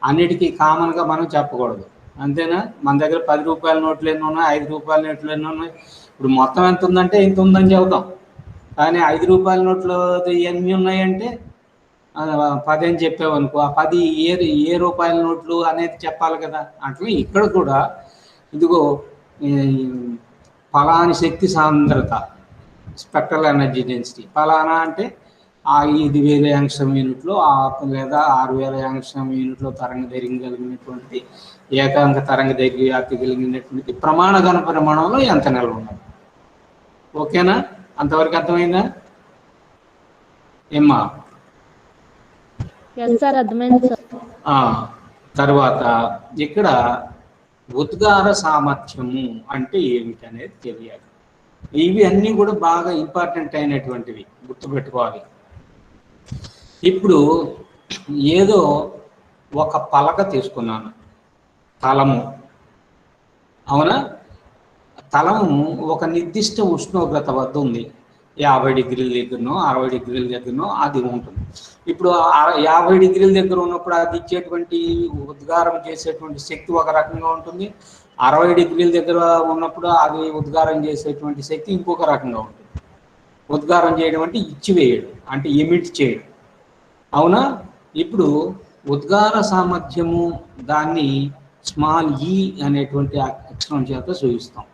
అన్నిటికీ కామన్గా మనం చెప్పకూడదు. అంతేనా? మన దగ్గర 10 రూపాయల నోట్లు ఎన్ని ఉన్నాయి, 5 రూపాయల నోట్లు ఎన్ని ఉన్నాయి, ఇప్పుడు మొత్తం ఎంత ఉందంటే ఇంత ఉందని చెబుతాం. కానీ 5 రూపాయల నోట్లు ఎన్ని ఉన్నాయంటే 10 అని చెప్పావనుకో, ఆ 10 ఏ రూపాయల నోట్లు అనేది చెప్పాలి కదా. అట్లా ఇక్కడ కూడా ఇదిగో ఫలాని శక్తి సాంద్రత స్పెక్ట్రల్ ఎనర్జీ డెన్సిటీ ఫలానా అంటే 5000 యాంగ్స్ట్రామ్ యూనిట్లో లేదా 6000 యాంగ్స్ట్రామ్ యూనిట్లో తరంగ దైర్ఘ్యం కలిగినటువంటి ఏకాంక తరంగ దైర్ఘ్య వ్యాప్తి కలిగినటువంటి ప్రమాణ ఘన పరిమాణంలో ఎంత నిల్వ ఉన్నది. ఓకేనా? అంతవరకు అర్థమైందా ఏమ్మా? తర్వాత ఇక్కడ ఉద్గార సామర్థ్యము అంటే ఏమిటి అనేది తెలియాలి. ఇవి అన్నీ కూడా బాగా ఇంపార్టెంట్ అయినటువంటివి, గుర్తుపెట్టుకోవాలి. ఇప్పుడు ఏదో ఒక పలక తీసుకున్నాను, తలము. అవునా? తలము ఒక నిర్దిష్ట ఉష్ణోగ్రత వద్ద ఉంది, 50 డిగ్రీల దగ్గరనో 60 డిగ్రీల దగ్గరనో అది ఉంటుంది. ఇప్పుడు 50 డిగ్రీల దగ్గర ఉన్నప్పుడు అది ఇచ్చేటువంటి ఉద్గారం చేసేటువంటి శక్తి ఒక రకంగా ఉంటుంది, 60 డిగ్రీల దగ్గర ఉన్నప్పుడు అది ఉద్గారం చేసేటువంటి శక్తి ఇంకొక రకంగా ఉంటుంది. ఉద్గారం చేయడం అంటే ఇచ్చివేయడం, అంటే ఎమిట్ చేయడం. అవునా? ఇప్పుడు ఉద్గార సామర్థ్యము దాన్ని స్మాల్ ఈ అనేటువంటి అక్షరం చేత సూచిస్తాం.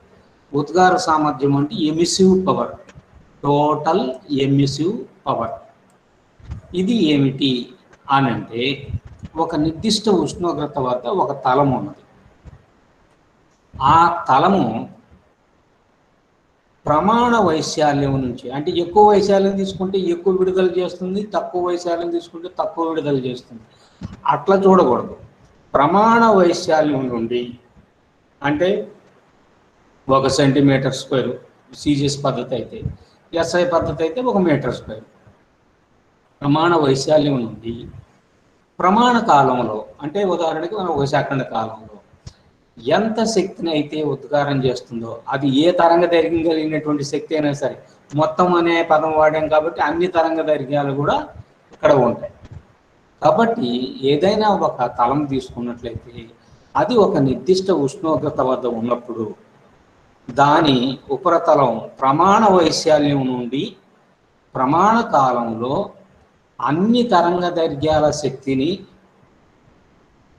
ఉద్గార సామర్థ్యం అంటే emissive power, total emissive power. ఇది ఏమిటి అని అంటే, ఒక నిర్దిష్ట ఉష్ణోగ్రత వద్ద ఒక తలం ఉన్నది. ఆ తలము ప్రమాణ వైశాల్యం నుంచి, అంటే ఎక్కువ వైశాల్యం తీసుకుంటే ఎక్కువ విడుదల చేస్తుంది, తక్కువ వైశాల్యం తీసుకుంటే తక్కువ విడుదల చేస్తుంది. అట్లా చూడకూడదు. ప్రమాణ వైశాల్యం నుండి, అంటే 1 సెంటీమీటర్ స్క్వేర్ సిజిఎస్ పద్ధతి అయితే, ఎస్ఐ పద్ధతి అయితే 1 మీటర్ స్క్వేర్. ప్రమాణ వైశాల్యం నుండి ప్రమాణ కాలంలో, అంటే ఉదాహరణకి మనం 1 సెకండ్ కాలంలో ఎంత శక్తిని అయితే ఉద్గారం చేస్తుందో, అది ఏ తరంగ దైర్ఘ్యం కలిగినటువంటి శక్తి అయినా సరే, మొత్తం అనే పదం వాడాం కాబట్టి అన్ని తరంగ దైర్ఘ్యాలు కూడా ఇక్కడ ఉంటాయి. కాబట్టి ఏదైనా ఒక తలం తీసుకున్నట్లయితే అది ఒక నిర్దిష్ట ఉష్ణోగ్రత వద్ద ఉన్నప్పుడు దాని ఉపరితలం ప్రమాణ వైశాల్యం నుండి ప్రమాణ కాలంలో అన్ని తరంగ దైర్ఘ్యాల శక్తిని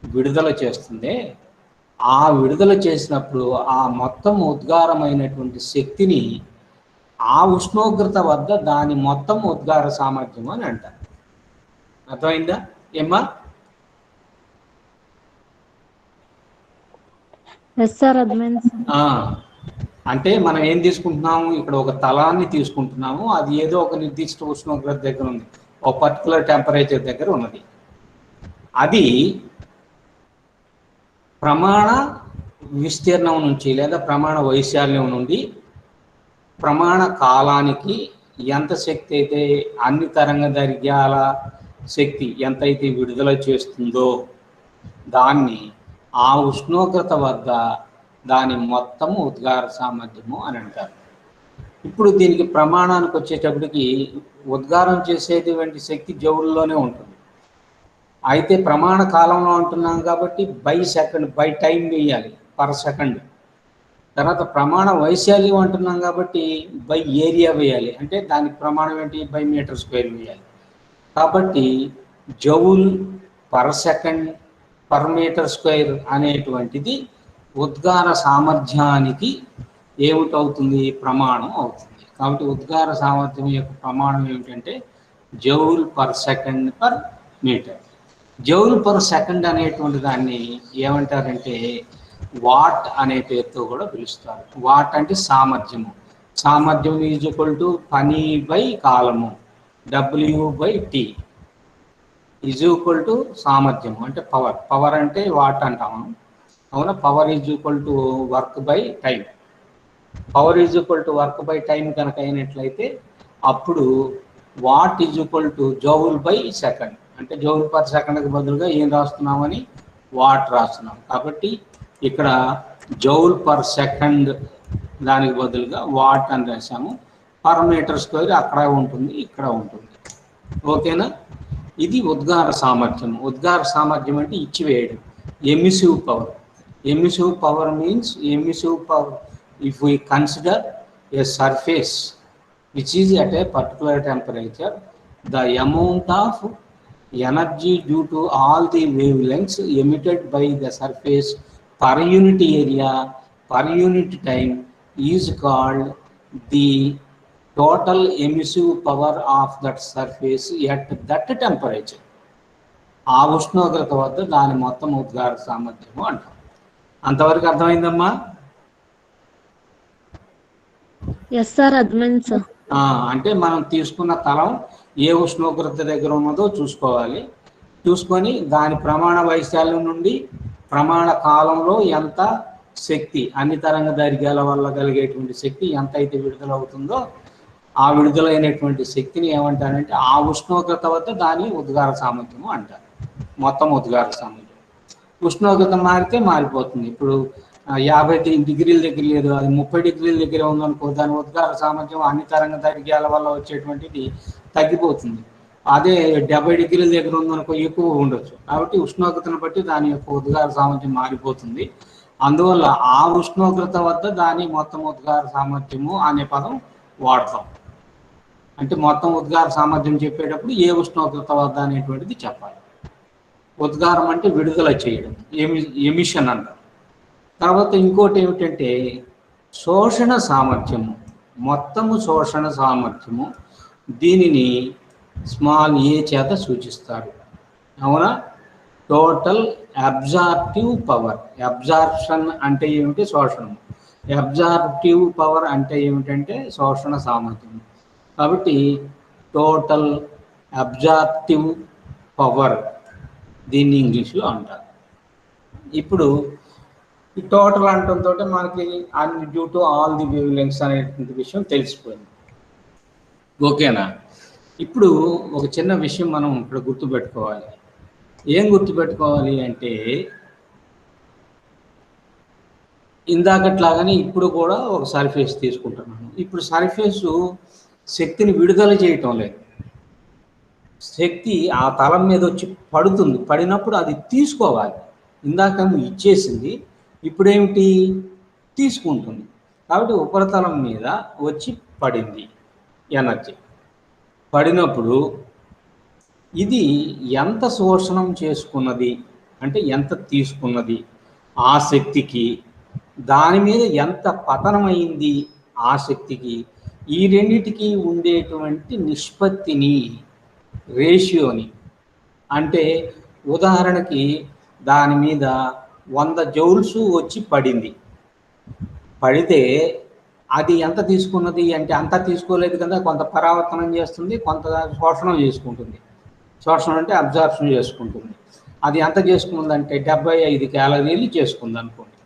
విడుదల చేస్తుంది. ఆ విడుదల చేసినప్పుడు ఆ మొత్తం ఉద్గారమైనటువంటి శక్తిని ఆ ఉష్ణోగ్రత వద్ద దాని మొత్తం ఉద్గార సామర్థ్యం అని అంటారు. అర్థమైందా ఏమ్మా? ఎస్ సార్, అర్థమైంది సార్. అంటే మనం ఏం తీసుకుంటున్నాము, ఇక్కడ ఒక తలాన్ని తీసుకుంటున్నాము, అది ఏదో ఒక నిర్దిష్ట ఉష్ణోగ్రత దగ్గర ఉంది, ఒక పర్టికులర్ టెంపరేచర్ దగ్గర ఉన్నది. అది ప్రమాణ విస్తీర్ణం నుంచి లేదా ప్రమాణ వైశాల్యం నుండి ప్రమాణ కాలానికి ఎంత శక్తి అయితే, అన్ని తరంగ దైర్ఘ్యాల శక్తి ఎంతైతే విడుదల చేస్తుందో దాన్ని ఆ ఉష్ణోగ్రత వద్ద దాని మొత్తము ఉద్గార సామర్థ్యము అని అంటారు. ఇప్పుడు దీనికి ప్రమాణానికి వచ్చేటప్పటికి ఉద్గారం చేసేటువంటి శక్తి జౌల్లోనే ఉంటుంది. అయితే ప్రమాణ కాలంలో అంటున్నాం కాబట్టి బై సెకండ్, బై టైం వేయాలి, పర్ సెకండ్. తర్వాత ప్రమాణ వైశాల్యం అంటున్నాం కాబట్టి బై ఏరియా వేయాలి, అంటే దానికి ప్రమాణం ఏంటి, బై మీటర్ స్క్వేర్ వేయాలి. కాబట్టి joule per second per metre square అనేటువంటిది ఉద్గార సామర్థ్యానికి ఏమిటవుతుంది, ప్రమాణం అవుతుంది. కాబట్టి ఉద్గార సామర్థ్యం యొక్క ప్రమాణం ఏమిటంటే joule per second per metre. Joule per second అనేటువంటి దాన్ని ఏమంటారంటే వాట్ అనే పేరుతో కూడా పిలుస్తారు. వాట్ అంటే సామర్థ్యము. సామర్థ్యం ఈజ్ ఈక్వల్ టు పని బై కాలము, W/T ఈజ్ ఈక్వల్ టు సామర్థ్యము అంటే పవర్. పవర్ అంటే వాట్ అంటాము, అవునా? Power is equal to work by time. Power is equal to work by time కనుక అయినట్లయితే అప్పుడు what is equal to joule by second, అంటే జౌల్ పర్ సెకండ్కి బదులుగా ఏం రాస్తున్నామని వాట్ రాస్తున్నాం. కాబట్టి ఇక్కడ జౌల్ పర్ సెకండ్ దానికి బదులుగా వాట్ అని రాసాము. పర్ మీటర్ స్క్వేర్ అక్కడ ఉంటుంది, ఇక్కడ ఉంటుంది. ఓకేనా? ఇది ఉద్గార సామర్థ్యం. ఉద్గార సామర్థ్యం అంటే ఇచ్చివేయడం. Emissive power. Emissive power means, emissive power if we consider a surface which is at a particular temperature, the amount of energy due to all the wavelengths emitted by the surface per unit area per unit time is called the total emissive power of that surface at that temperature. ఆ ఉష్ణోగ్రత వద్ద దాని మొత్తం ఉద్గార సామర్థ్యము అంటాం. అంతవరకు అర్థమైందమ్మా? ఎస్ సార్, అర్థమైంది సార్. అంటే మనం తీసుకున్న తలం ఏ ఉష్ణోగ్రత దగ్గర ఉన్నదో చూసుకోవాలి. చూసుకొని దాని ప్రమాణ వైశాల్యం నుండి ప్రమాణ కాలంలో ఎంత శక్తి, అన్ని తరంగ దైర్ఘ్యాల వల్ల కలిగేటువంటి శక్తి ఎంత అయితే విడుదలవుతుందో ఆ విడుదలైనటువంటి శక్తిని ఏమంటారంటే ఆ ఉష్ణోగ్రత వద్ద దాని ఉద్గార సామర్థ్యము అంటారు. మొత్తం ఉద్గార సామర్థ్యం. ఉష్ణోగ్రత మారితే మారిపోతుంది. ఇప్పుడు 50 డిగ్రీల దగ్గర లేదు, అది 30 డిగ్రీల దగ్గర ఉందనుకో, దాని ఉద్గార సామర్థ్యం అన్ని తరంగ దైర్ఘ్యాల వల్ల వచ్చేటువంటిది తగ్గిపోతుంది. అదే 70 డిగ్రీల దగ్గర ఉందనుకో ఎక్కువ ఉండొచ్చు. కాబట్టి ఉష్ణోగ్రతను బట్టి దాని యొక్క ఉద్గార సామర్థ్యం మారిపోతుంది. అందువల్ల ఆ ఉష్ణోగ్రత వద్ద దాని మొత్తం ఉద్గార సామర్థ్యము అనే పదం వాడతాం. అంటే మొత్తం ఉద్గార సామర్థ్యం చెప్పేటప్పుడు ఏ ఉష్ణోగ్రత వద్ద అనేటువంటిది చెప్పాలి. ఉద్గారం అంటే విడుదల చేయడం, ఎమిషన్ అంటారు. తర్వాత ఇంకోటి ఏమిటంటే శోషణ సామర్థ్యము, మొత్తము శోషణ సామర్థ్యము. దీనిని స్మాల్ ఏ చేత సూచిస్తారు. అవునా? Total absorptive power. అబ్జార్ప్షన్ అంటే ఏమిటి? శోషణం. అబ్జార్ప్టివ్ పవర్ అంటే ఏమిటంటే శోషణ సామర్థ్యం. కాబట్టి టోటల్ అబ్జార్ప్టివ్ పవర్ దీన్ని ఇంగ్లీష్లో అంటారు. ఇప్పుడు ఈ టోటల్ అంటంతో మనకి అన్ని due to all the wave lengths అనేటువంటి విషయం తెలిసిపోయింది. ఓకేనా? ఇప్పుడు ఒక చిన్న విషయం మనం ఇక్కడ గుర్తుపెట్టుకోవాలి. ఏం గుర్తుపెట్టుకోవాలి అంటే ఇందాకట్లాగానే ఇప్పుడు కూడా ఒక సర్ఫేస్ తీసుకుంటున్నాను. ఇప్పుడు సర్ఫేసు శక్తిని విడుదల చేయటం లేదు. శక్తి ఆ తలం మీద వచ్చి పడుతుంది. పడినప్పుడు అది తీసుకోవాలి. ఇందాకేమో ఇచ్చేసింది, ఇప్పుడేమిటి? తీసుకుంటుంది. కాబట్టి ఉపరితలం మీద వచ్చి పడింది ఎనర్జీ. పడినప్పుడు ఇది ఎంత శోషణం చేసుకున్నది అంటే ఎంత తీసుకున్నది ఆ శక్తికి, దాని మీద ఎంత పతనమైంది ఆ శక్తికి, ఈ రెండిటికి ఉండేటువంటి నిష్పత్తిని, రేషియోని, అంటే ఉదాహరణకి దాని మీద 100 జౌల్స్ వచ్చి పడింది. పడితే అది ఎంత తీసుకున్నది అంటే అంతా తీసుకోలేదు కదా, కొంత పరావర్తనం చేస్తుంది, కొంత శోషణం చేసుకుంటుంది. శోషణం అంటే అబ్జార్ప్షన్ చేసుకుంటుంది. అది ఎంత చేసుకుందంటే 75 క్యాలరీలు చేసుకుంది అనుకోండి.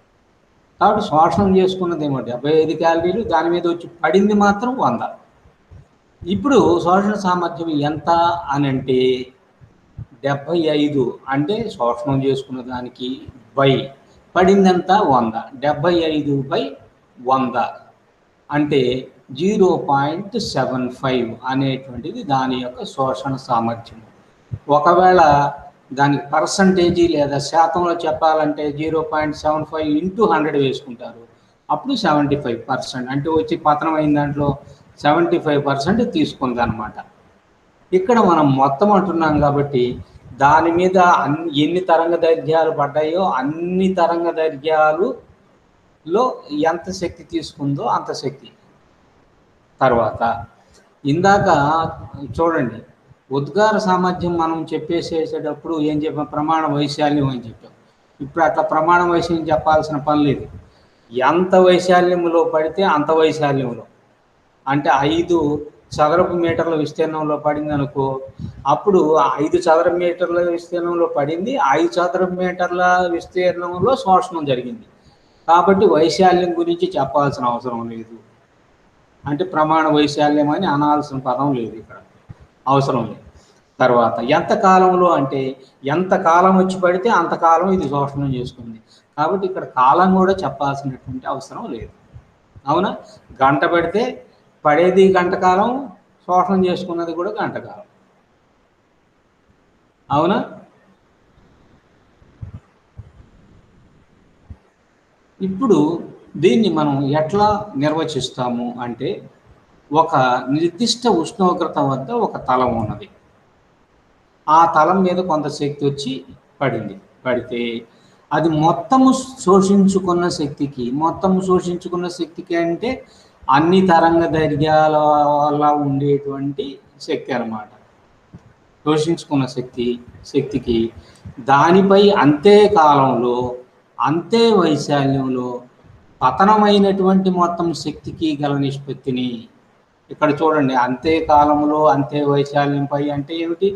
కాబట్టి శోషణం చేసుకున్నదేమో 75 క్యాలరీలు, దాని మీద వచ్చి పడింది మాత్రం 100. ఇప్పుడు శోషణ సామర్థ్యం ఎంత అని అంటే 75 అంటే శోషణం చేసుకున్న దానికి బై పడిందంత 100. 75/100 అంటే 0.75 అనేటువంటిది దాని యొక్క శోషణ సామర్థ్యం. ఒకవేళ దానికి పర్సంటేజీ లేదా శాతంలో చెప్పాలంటే 0.75 ఇంటూ 100 వేసుకుంటారు. అప్పుడు 75%. అంటే వచ్చి పతనం అయిన దాంట్లో 75% తీసుకుంది అనమాట. ఇక్కడ మనం మొత్తం అంటున్నాం కాబట్టి దాని మీద ఎన్ని తరంగ దైర్ఘ్యాలు పడ్డాయో అన్ని తరంగ దైర్ఘ్యాలులో ఎంత శక్తి తీసుకుందో అంత శక్తి. తర్వాత ఇందాక చూడండి, ఉద్గార సామర్థ్యం మనం చెప్పేసేటప్పుడు ఏం చెప్పాం? ప్రమాణ వైశాల్యం అని చెప్పాం. ఇప్పుడు అట్లా ప్రమాణ వైశాల్యం చెప్పాల్సిన పని లేదు. ఎంత వైశాల్యంలో పడితే అంత వైశాల్యంలో, అంటే 5 చదరపు మీటర్ల విస్తీర్ణంలో పడింది అనుకో, అప్పుడు 5 చదరపు మీటర్ల విస్తీర్ణంలో పడింది, 5 చదరపు మీటర్ల విస్తీర్ణంలో శోషణం జరిగింది. కాబట్టి వైశాల్యం గురించి చెప్పాల్సిన అవసరం లేదు. అంటే ప్రమాణ వైశాల్యం అని అనాల్సిన పదం లేదు, ఇక్కడ అవసరం లేదు. తర్వాత ఎంత కాలంలో అంటే ఎంత కాలం వచ్చి పడితే అంతకాలం ఇది శోషణం చేసుకుంది. కాబట్టి ఇక్కడ కాలం కూడా చెప్పాల్సినటువంటి అవసరం లేదు. అవునా? గంట పడితే పడేది గంట కాలం, శోషణం చేసుకున్నది కూడా గంట కాలం. అవునా? ఇప్పుడు దీన్ని మనం ఎట్లా నిర్వచిస్తాము అంటే ఒక నిర్దిష్ట ఉష్ణోగ్రత వద్ద ఒక తలం ఉన్నది. ఆ తలం మీద కొంత శక్తి వచ్చి పడింది. పడితే అది మొత్తము శోషించుకున్న శక్తికి అంటే అన్ని తరంగ దైర్ఘ్యాల వల్ల ఉండేటువంటి శక్తి అన్నమాట. శోషించుకున్న శక్తికి దానిపై అంతే కాలంలో అంతే వైశాల్యంలో పతనమైనటువంటి మొత్తం శక్తికి గల నిష్పత్తిని ఇక్కడ చూడండి. అంతే కాలంలో అంతే వైశాల్యంపై అంటే ఏమిటి?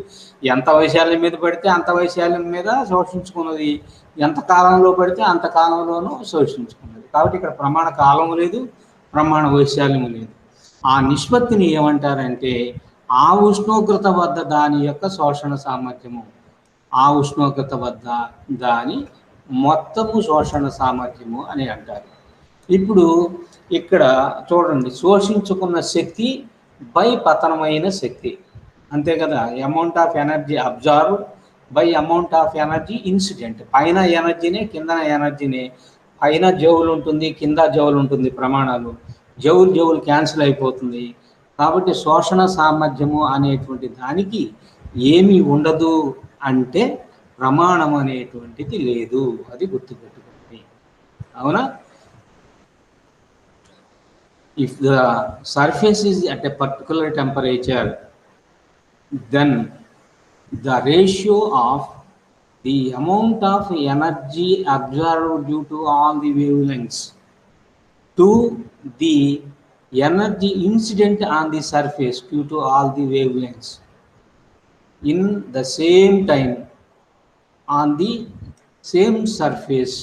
ఎంత వైశాల్యం మీద పడితే అంత వైశాల్యం మీద శోషించుకున్నది, ఎంత కాలంలో పడితే అంత కాలంలోనూ శోషించుకున్నది. కాబట్టి ఇక్కడ ప్రమాణ కాలం లేదు, ప్రమాణ వైశాల్యం లేదు. ఆ నిష్పత్తిని ఏమంటారంటే ఆ ఉష్ణోగ్రత వద్ద దాని యొక్క శోషణ సామర్థ్యము, ఆ ఉష్ణోగ్రత వద్ద దాని మొత్తము శోషణ సామర్థ్యము అని అంటారు. ఇప్పుడు ఇక్కడ చూడండి, శోషించుకున్న శక్తి బై పతనమైన శక్తి, అంతే కదా? Amount of energy absorb by amount of energy incident. పైన ఎనర్జీనే కింద ఎనర్జీనే పైన జౌలు ఉంటుంది, కింద జౌలు ఉంటుంది ప్రమాణాలు. జౌలు క్యాన్సిల్ అయిపోతుంది. కాబట్టి శోషణ సామర్థ్యము అనేటువంటి దానికి ఏమి ఉండదు అంటే ప్రమాణం అనేటువంటిది లేదు. అది గుర్తుపెట్టుకోండి. అవునా? If the surface is at a particular temperature, then the ratio of the amount of energy absorbed due to all the wavelengths to the energy incident on the surface due to all the wavelengths in the same time on the same surface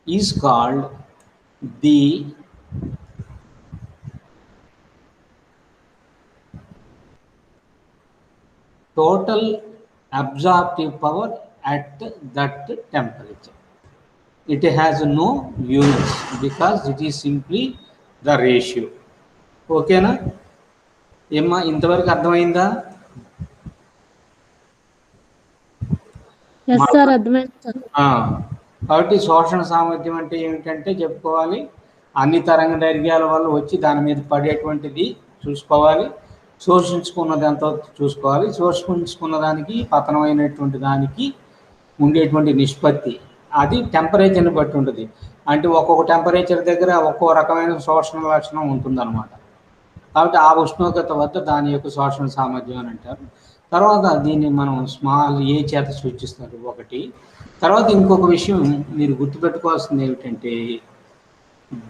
is called the total absorptive power at that temperature. It has no units because it is simply the ratio. ఓకేనా? ఏమ్మా, ఇంతవరకు అర్థమైందా? కాబట్టి శోషణ సామర్థ్యం అంటే ఏమిటంటే చెప్పుకోవాలి, అన్ని తరంగ దైర్ఘ్యాల వల్ల వచ్చి దాని మీద పడేటువంటిది చూసుకోవాలి, శోషించుకున్నది ఎంతో చూసుకోవాలి, శోషించుకున్న దానికి పతనమైనటువంటి దానికి ఉండేటువంటి నిష్పత్తి అది టెంపరేచర్ని బట్టి ఉంటుంది. అంటే ఒక్కొక్క టెంపరేచర్ దగ్గర ఒక్కో రకమైన శోషణ లక్షణం ఉంటుందన్నమాట. కాబట్టి ఆ ఉష్ణోగ్రత వద్ద దాని యొక్క శోషణ సామర్థ్యం అని అంటారు. తర్వాత దీన్ని మనం స్మాల్ ఏ చేత సూచిస్తారు ఒకటి. తర్వాత ఇంకొక విషయం మీరు గుర్తుపెట్టుకోవాల్సింది ఏమిటంటే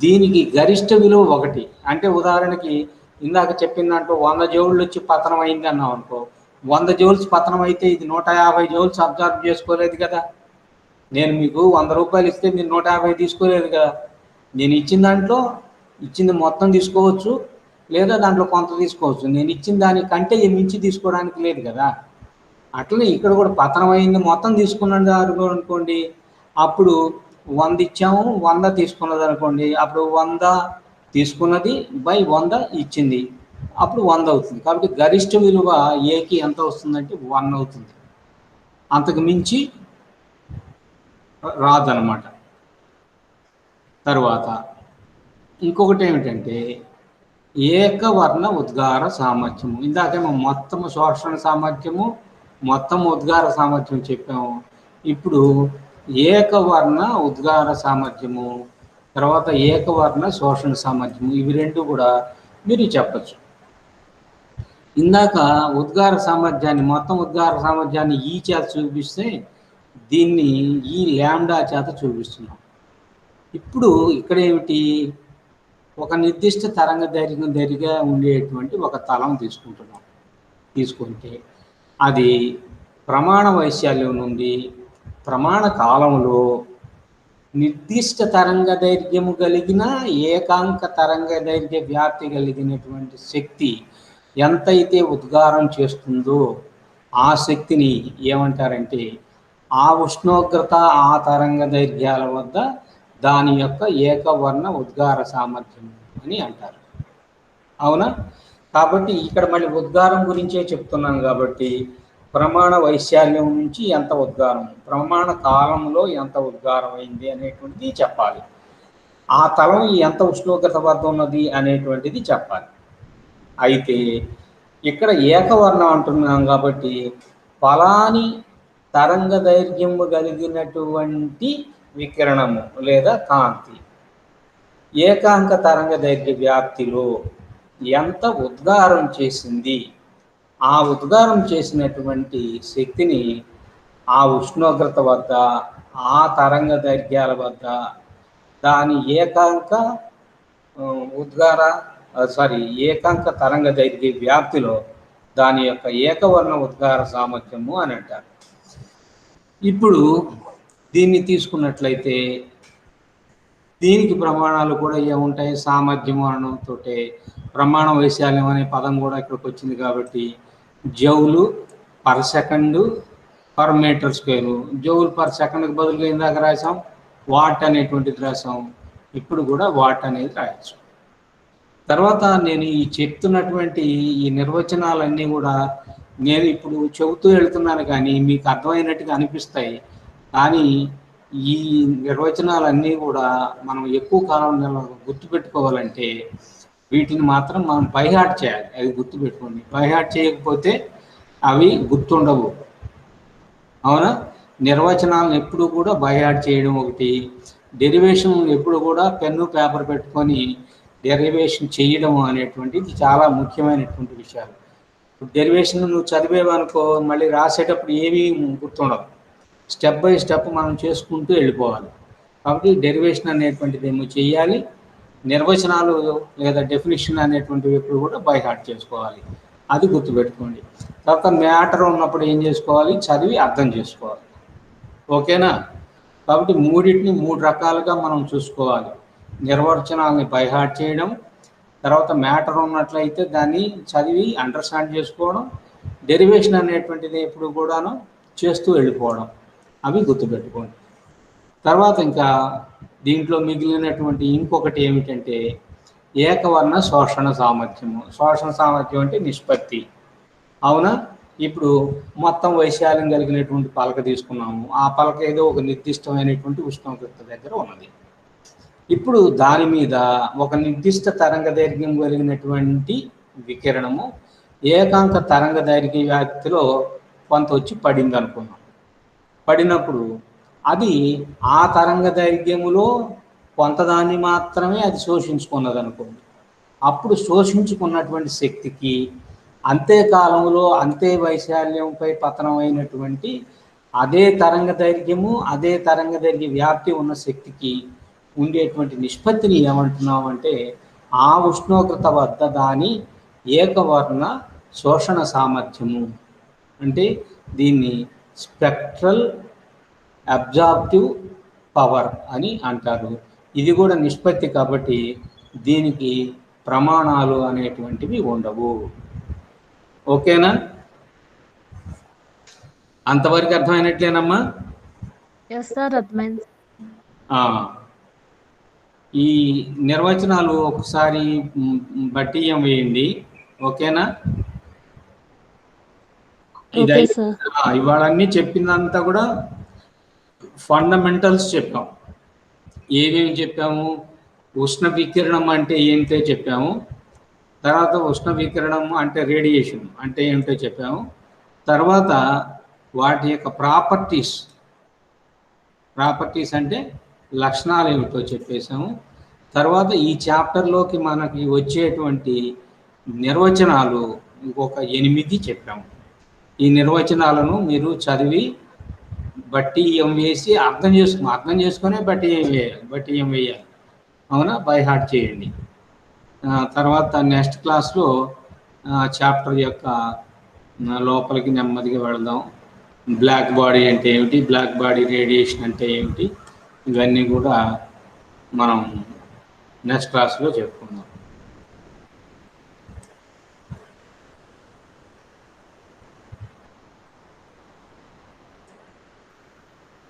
దీనికి గరిష్ట విలువ ఒకటి. అంటే ఉదాహరణకి ఇందాక చెప్పిన దాంట్లో 100 జౌళ్ళు వచ్చి పతనం అయింది అన్నాం అనుకో, 100 జౌల్స్ పతనం అయితే ఇది 150 జౌల్స్ అబ్జర్వ్ చేసుకోలేదు కదా. నేను మీకు 100 రూపాయలు ఇస్తే మీరు 150 తీసుకోలేదు కదా. నేను ఇచ్చిన దాంట్లో ఇచ్చింది మొత్తం తీసుకోవచ్చు, లేదా దాంట్లో కొంత తీసుకోవచ్చు. నేను ఇచ్చిన దానికంటే మించి తీసుకోవడానికి లేదు కదా. అట్లనే ఇక్కడ కూడా పతనం అయింది మొత్తం తీసుకున్నది అనుకోండి, అప్పుడు 100 ఇచ్చాము, 100 తీసుకున్నది అనుకోండి, అప్పుడు 100 తీసుకున్నది బై 100 ఇచ్చింది, అప్పుడు 100 అవుతుంది. కాబట్టి గరిష్ట విలువ ఏకి ఎంత వస్తుందంటే 1 అవుతుంది, అంతకు మించి రాదనమాట. తర్వాత ఇంకొకటి ఏమిటంటే ఏకవర్ణ ఉద్గార సామర్థ్యము. ఇందాకేమో మొత్తం శోషణ సామర్థ్యము, మొత్తం ఉద్గార సామర్థ్యం చెప్పాము. ఇప్పుడు ఏకవర్ణ ఉద్గార సామర్థ్యము, తర్వాత ఏకవర్ణ శోషణ సామర్థ్యము, ఇవి రెండు కూడా మీరు చెప్పచ్చు. ఇందాక ఉద్గార సామర్థ్యాన్ని, మొత్తం ఉద్గార సామర్థ్యాన్ని ఈ చేత చూపిస్తే దీన్ని ఈ ల్యాండా చేత చూపిస్తున్నాం. ఇప్పుడు ఇక్కడ ఏమిటి, ఒక నిర్దిష్ట తరంగ దైర్ఘ్యం ఉండేటువంటి ఒక తలం తీసుకుంటున్నాం. తీసుకుంటే అది ప్రమాణ వైశాల్యం నుండి ప్రమాణ కాలంలో నిర్దిష్ట తరంగ దైర్ఘ్యము కలిగిన ఏకాంక తరంగ దైర్ఘ్య వ్యాప్తి కలిగినటువంటి శక్తి ఎంతైతే ఉద్గారం చేస్తుందో ఆ శక్తిని ఏమంటారంటే ఆ ఉష్ణోగ్రత ఆ తరంగ దైర్ఘ్యాల వద్ద దాని యొక్క ఏకవర్ణ ఉద్గార సామర్థ్యం అని అంటారు. అవునా? కాబట్టి ఇక్కడ మళ్ళీ ఉద్గారం గురించే చెప్తున్నాం కాబట్టి ప్రమాణ వైశాల్యం నుంచి ఎంత ఉద్గారం, ప్రమాణ కాలంలో ఎంత ఉద్గారం అయింది అనేటువంటిది చెప్పాలి. ఆ తలం ఎంత ఉష్ణోగ్రత వద్ద ఉన్నది అనేటువంటిది చెప్పాలి. అయితే ఇక్కడ ఏకవర్ణం అంటున్నాం కాబట్టి ఫలాని తరంగ దైర్ఘ్యము కలిగినటువంటి వికిరణము లేదా కాంతి ఏకాంక తరంగ దైర్ఘ్య వ్యాప్తిలో ఎంత ఉద్గారం చేసింది, ఆ ఉద్గారం చేసినటువంటి శక్తిని ఆ ఉష్ణోగ్రత వద్ద ఆ తరంగ దైర్ఘ్యాల వద్ద దాని ఏకాంక తరంగ దైర్ఘ్య వ్యాప్తిలో దాని యొక్క ఏకవర్ణ ఉద్గార సామర్థ్యము అని అంటారు. ఇప్పుడు దీన్ని తీసుకున్నట్లయితే దీనికి ప్రమాణాలు కూడా ఏముంటాయి, సామర్థ్యం అనడంతో ప్రమాణ వైశాల్యం అనే పదం కూడా ఇక్కడికి వచ్చింది కాబట్టి joule per second per metre square, joule per సెకండ్కి బదులుగా ఇందాక రాసాం వాట్ అనేటువంటిది రాసాం, ఇప్పుడు కూడా వాట్ అనేది రాయచ్చు. తర్వాత నేను ఈ చెప్తున్నటువంటి ఈ నిర్వచనాలన్నీ కూడా నేను ఇప్పుడు చెబుతూ వెళ్తున్నాను కానీ మీకు అర్థమైనట్టుగా అనిపిస్తాయి, కానీ ఈ నిర్వచనాలన్నీ కూడా మనం ఎక్కువ కాలం గుర్తుపెట్టుకోవాలంటే వీటిని మాత్రం మనం బైహార్ట్ చేయాలి. అవి గుర్తుపెట్టుకోండి. బైహార్ట్ చేయకపోతే అవి గుర్తుండవు. అవునా? నిర్వచనాలను ఎప్పుడు కూడా బైహార్ట్ చేయడం ఒకటి, డెరివేషన్ ఎప్పుడు కూడా పెన్ను పేపర్ పెట్టుకొని డెరివేషన్ చేయడం అనేటువంటిది చాలా ముఖ్యమైనటువంటి విషయాలు. డెరివేషన్ నువ్వు చదివేవనుకో మళ్ళీ రాసేటప్పుడు ఏమీ గుర్తుండవు. స్టెప్ బై స్టెప్ మనం చేసుకుంటూ వెళ్ళిపోవాలి. కాబట్టి డెరివేషన్ అనేటువంటిది ఏమో చేయాలి, నిర్వచనాలు లేదా డెఫినిషన్ అనేటువంటివి ఎప్పుడు కూడా బై హార్ట్ చేసుకోవాలి. అది గుర్తుపెట్టుకోండి. తర్వాత మ్యాటర్ ఉన్నప్పుడు ఏం చేసుకోవాలి? చదివి అర్థం చేసుకోవాలి. ఓకేనా? కాబట్టి మూడింటిని 3 రకాలుగా మనం చూసుకోవాలి. నిర్వచనాలని బై హార్ట్ చేయడం, తర్వాత మ్యాటర్ ఉన్నట్లయితే దాన్ని చదివి అండర్స్టాండ్ చేసుకోవడం, డెరివేషన్ అనేటువంటిది ఎప్పుడు కూడాను చేస్తూ వెళ్ళిపోవడం. అవి గుర్తుపెట్టుకోండి. తర్వాత ఇంకా దీంట్లో మిగిలినటువంటి ఇంకొకటి ఏమిటంటే ఏకవర్ణ శోషణ సామర్థ్యము. శోషణ సామర్థ్యం అంటే నిష్పత్తి. అవునా? ఇప్పుడు మొత్తం వైశాల్యం కలిగినటువంటి పలక తీసుకున్నాము. ఆ పలక ఏదో ఒక నిర్దిష్టమైనటువంటి ఉష్ణోగ్రత దగ్గర ఉన్నది. ఇప్పుడు దాని మీద ఒక నిర్దిష్ట తరంగ దైర్ఘ్యం కలిగినటువంటి వికిరణము ఏకాంక తరంగ దైర్ఘ్య వ్యాప్తిలో కొంత వచ్చి పడింది అనుకున్నాం. పడినప్పుడు అది ఆ తరంగ దైర్ఘ్యములో కొంతదాన్ని మాత్రమే అది శోషించుకున్నది అనుకోండి. అప్పుడు శోషించుకున్నటువంటి శక్తికి అంతే కాలంలో అంతే వైశాల్యంపై పతనమైనటువంటి అదే తరంగ దైర్ఘ్యము అదే తరంగ దైర్ఘ్య వ్యాప్తి ఉన్న శక్తికి ఉండేటువంటి నిష్పత్తిని ఏమంటున్నామంటే ఆ ఉష్ణోగ్రత వద్ద దాని ఏకవర్ణ శోషణ సామర్థ్యము అంటే దీన్ని స్పెక్ట్రల్ అబ్జార్ప్టివ్ పవర్ అని అంటారు. ఇది కూడా నిష్పత్తి కాబట్టి దీనికి ప్రమాణాలు అనేటువంటివి ఉండవు. ఓకేనా? అంతవరకు అర్థమైనట్లేనమ్మా? ఎస్ సార్, అర్థమైంది. ఈ నిర్వచనాలు ఒకసారి బట్టియం వేయండి. ఓకేనా? Okay sir. ఇవాళ అన్నీ చెప్పిందంతా కూడా ఫండమెంటల్స్ చెప్పాం. ఏమేమి చెప్పాము? ఉష్ణ వికిరణం అంటే ఏంటో చెప్పాము. తర్వాత ఉష్ణ వికిరణం అంటే రేడియేషన్ అంటే ఏంటో చెప్పాము. తర్వాత వాటి యొక్క ప్రాపర్టీస్ అంటే లక్షణాలు ఏమిటో చెప్పేసాము. తర్వాత ఈ చాప్టర్లోకి మనకి వచ్చేటువంటి నిర్వచనాలు ఇంకొక 8 చెప్పాము. ఈ నిర్వచనాలను మీరు చదివి బట్టియం వేసి అర్థం చేసుకునే బట్టియం వేయాలి. అవునా? బై హార్ట్ చేయండి. తర్వాత నెక్స్ట్ క్లాస్లో చాప్టర్ యొక్క లోపలికి నెమ్మదిగా వెళదాం. బ్లాక్ బాడీ అంటే ఏమిటి, బ్లాక్ బాడీ రేడియేషన్ అంటే ఏమిటి, ఇవన్నీ కూడా మనం నెక్స్ట్ క్లాస్లో చెప్పుకుందాం.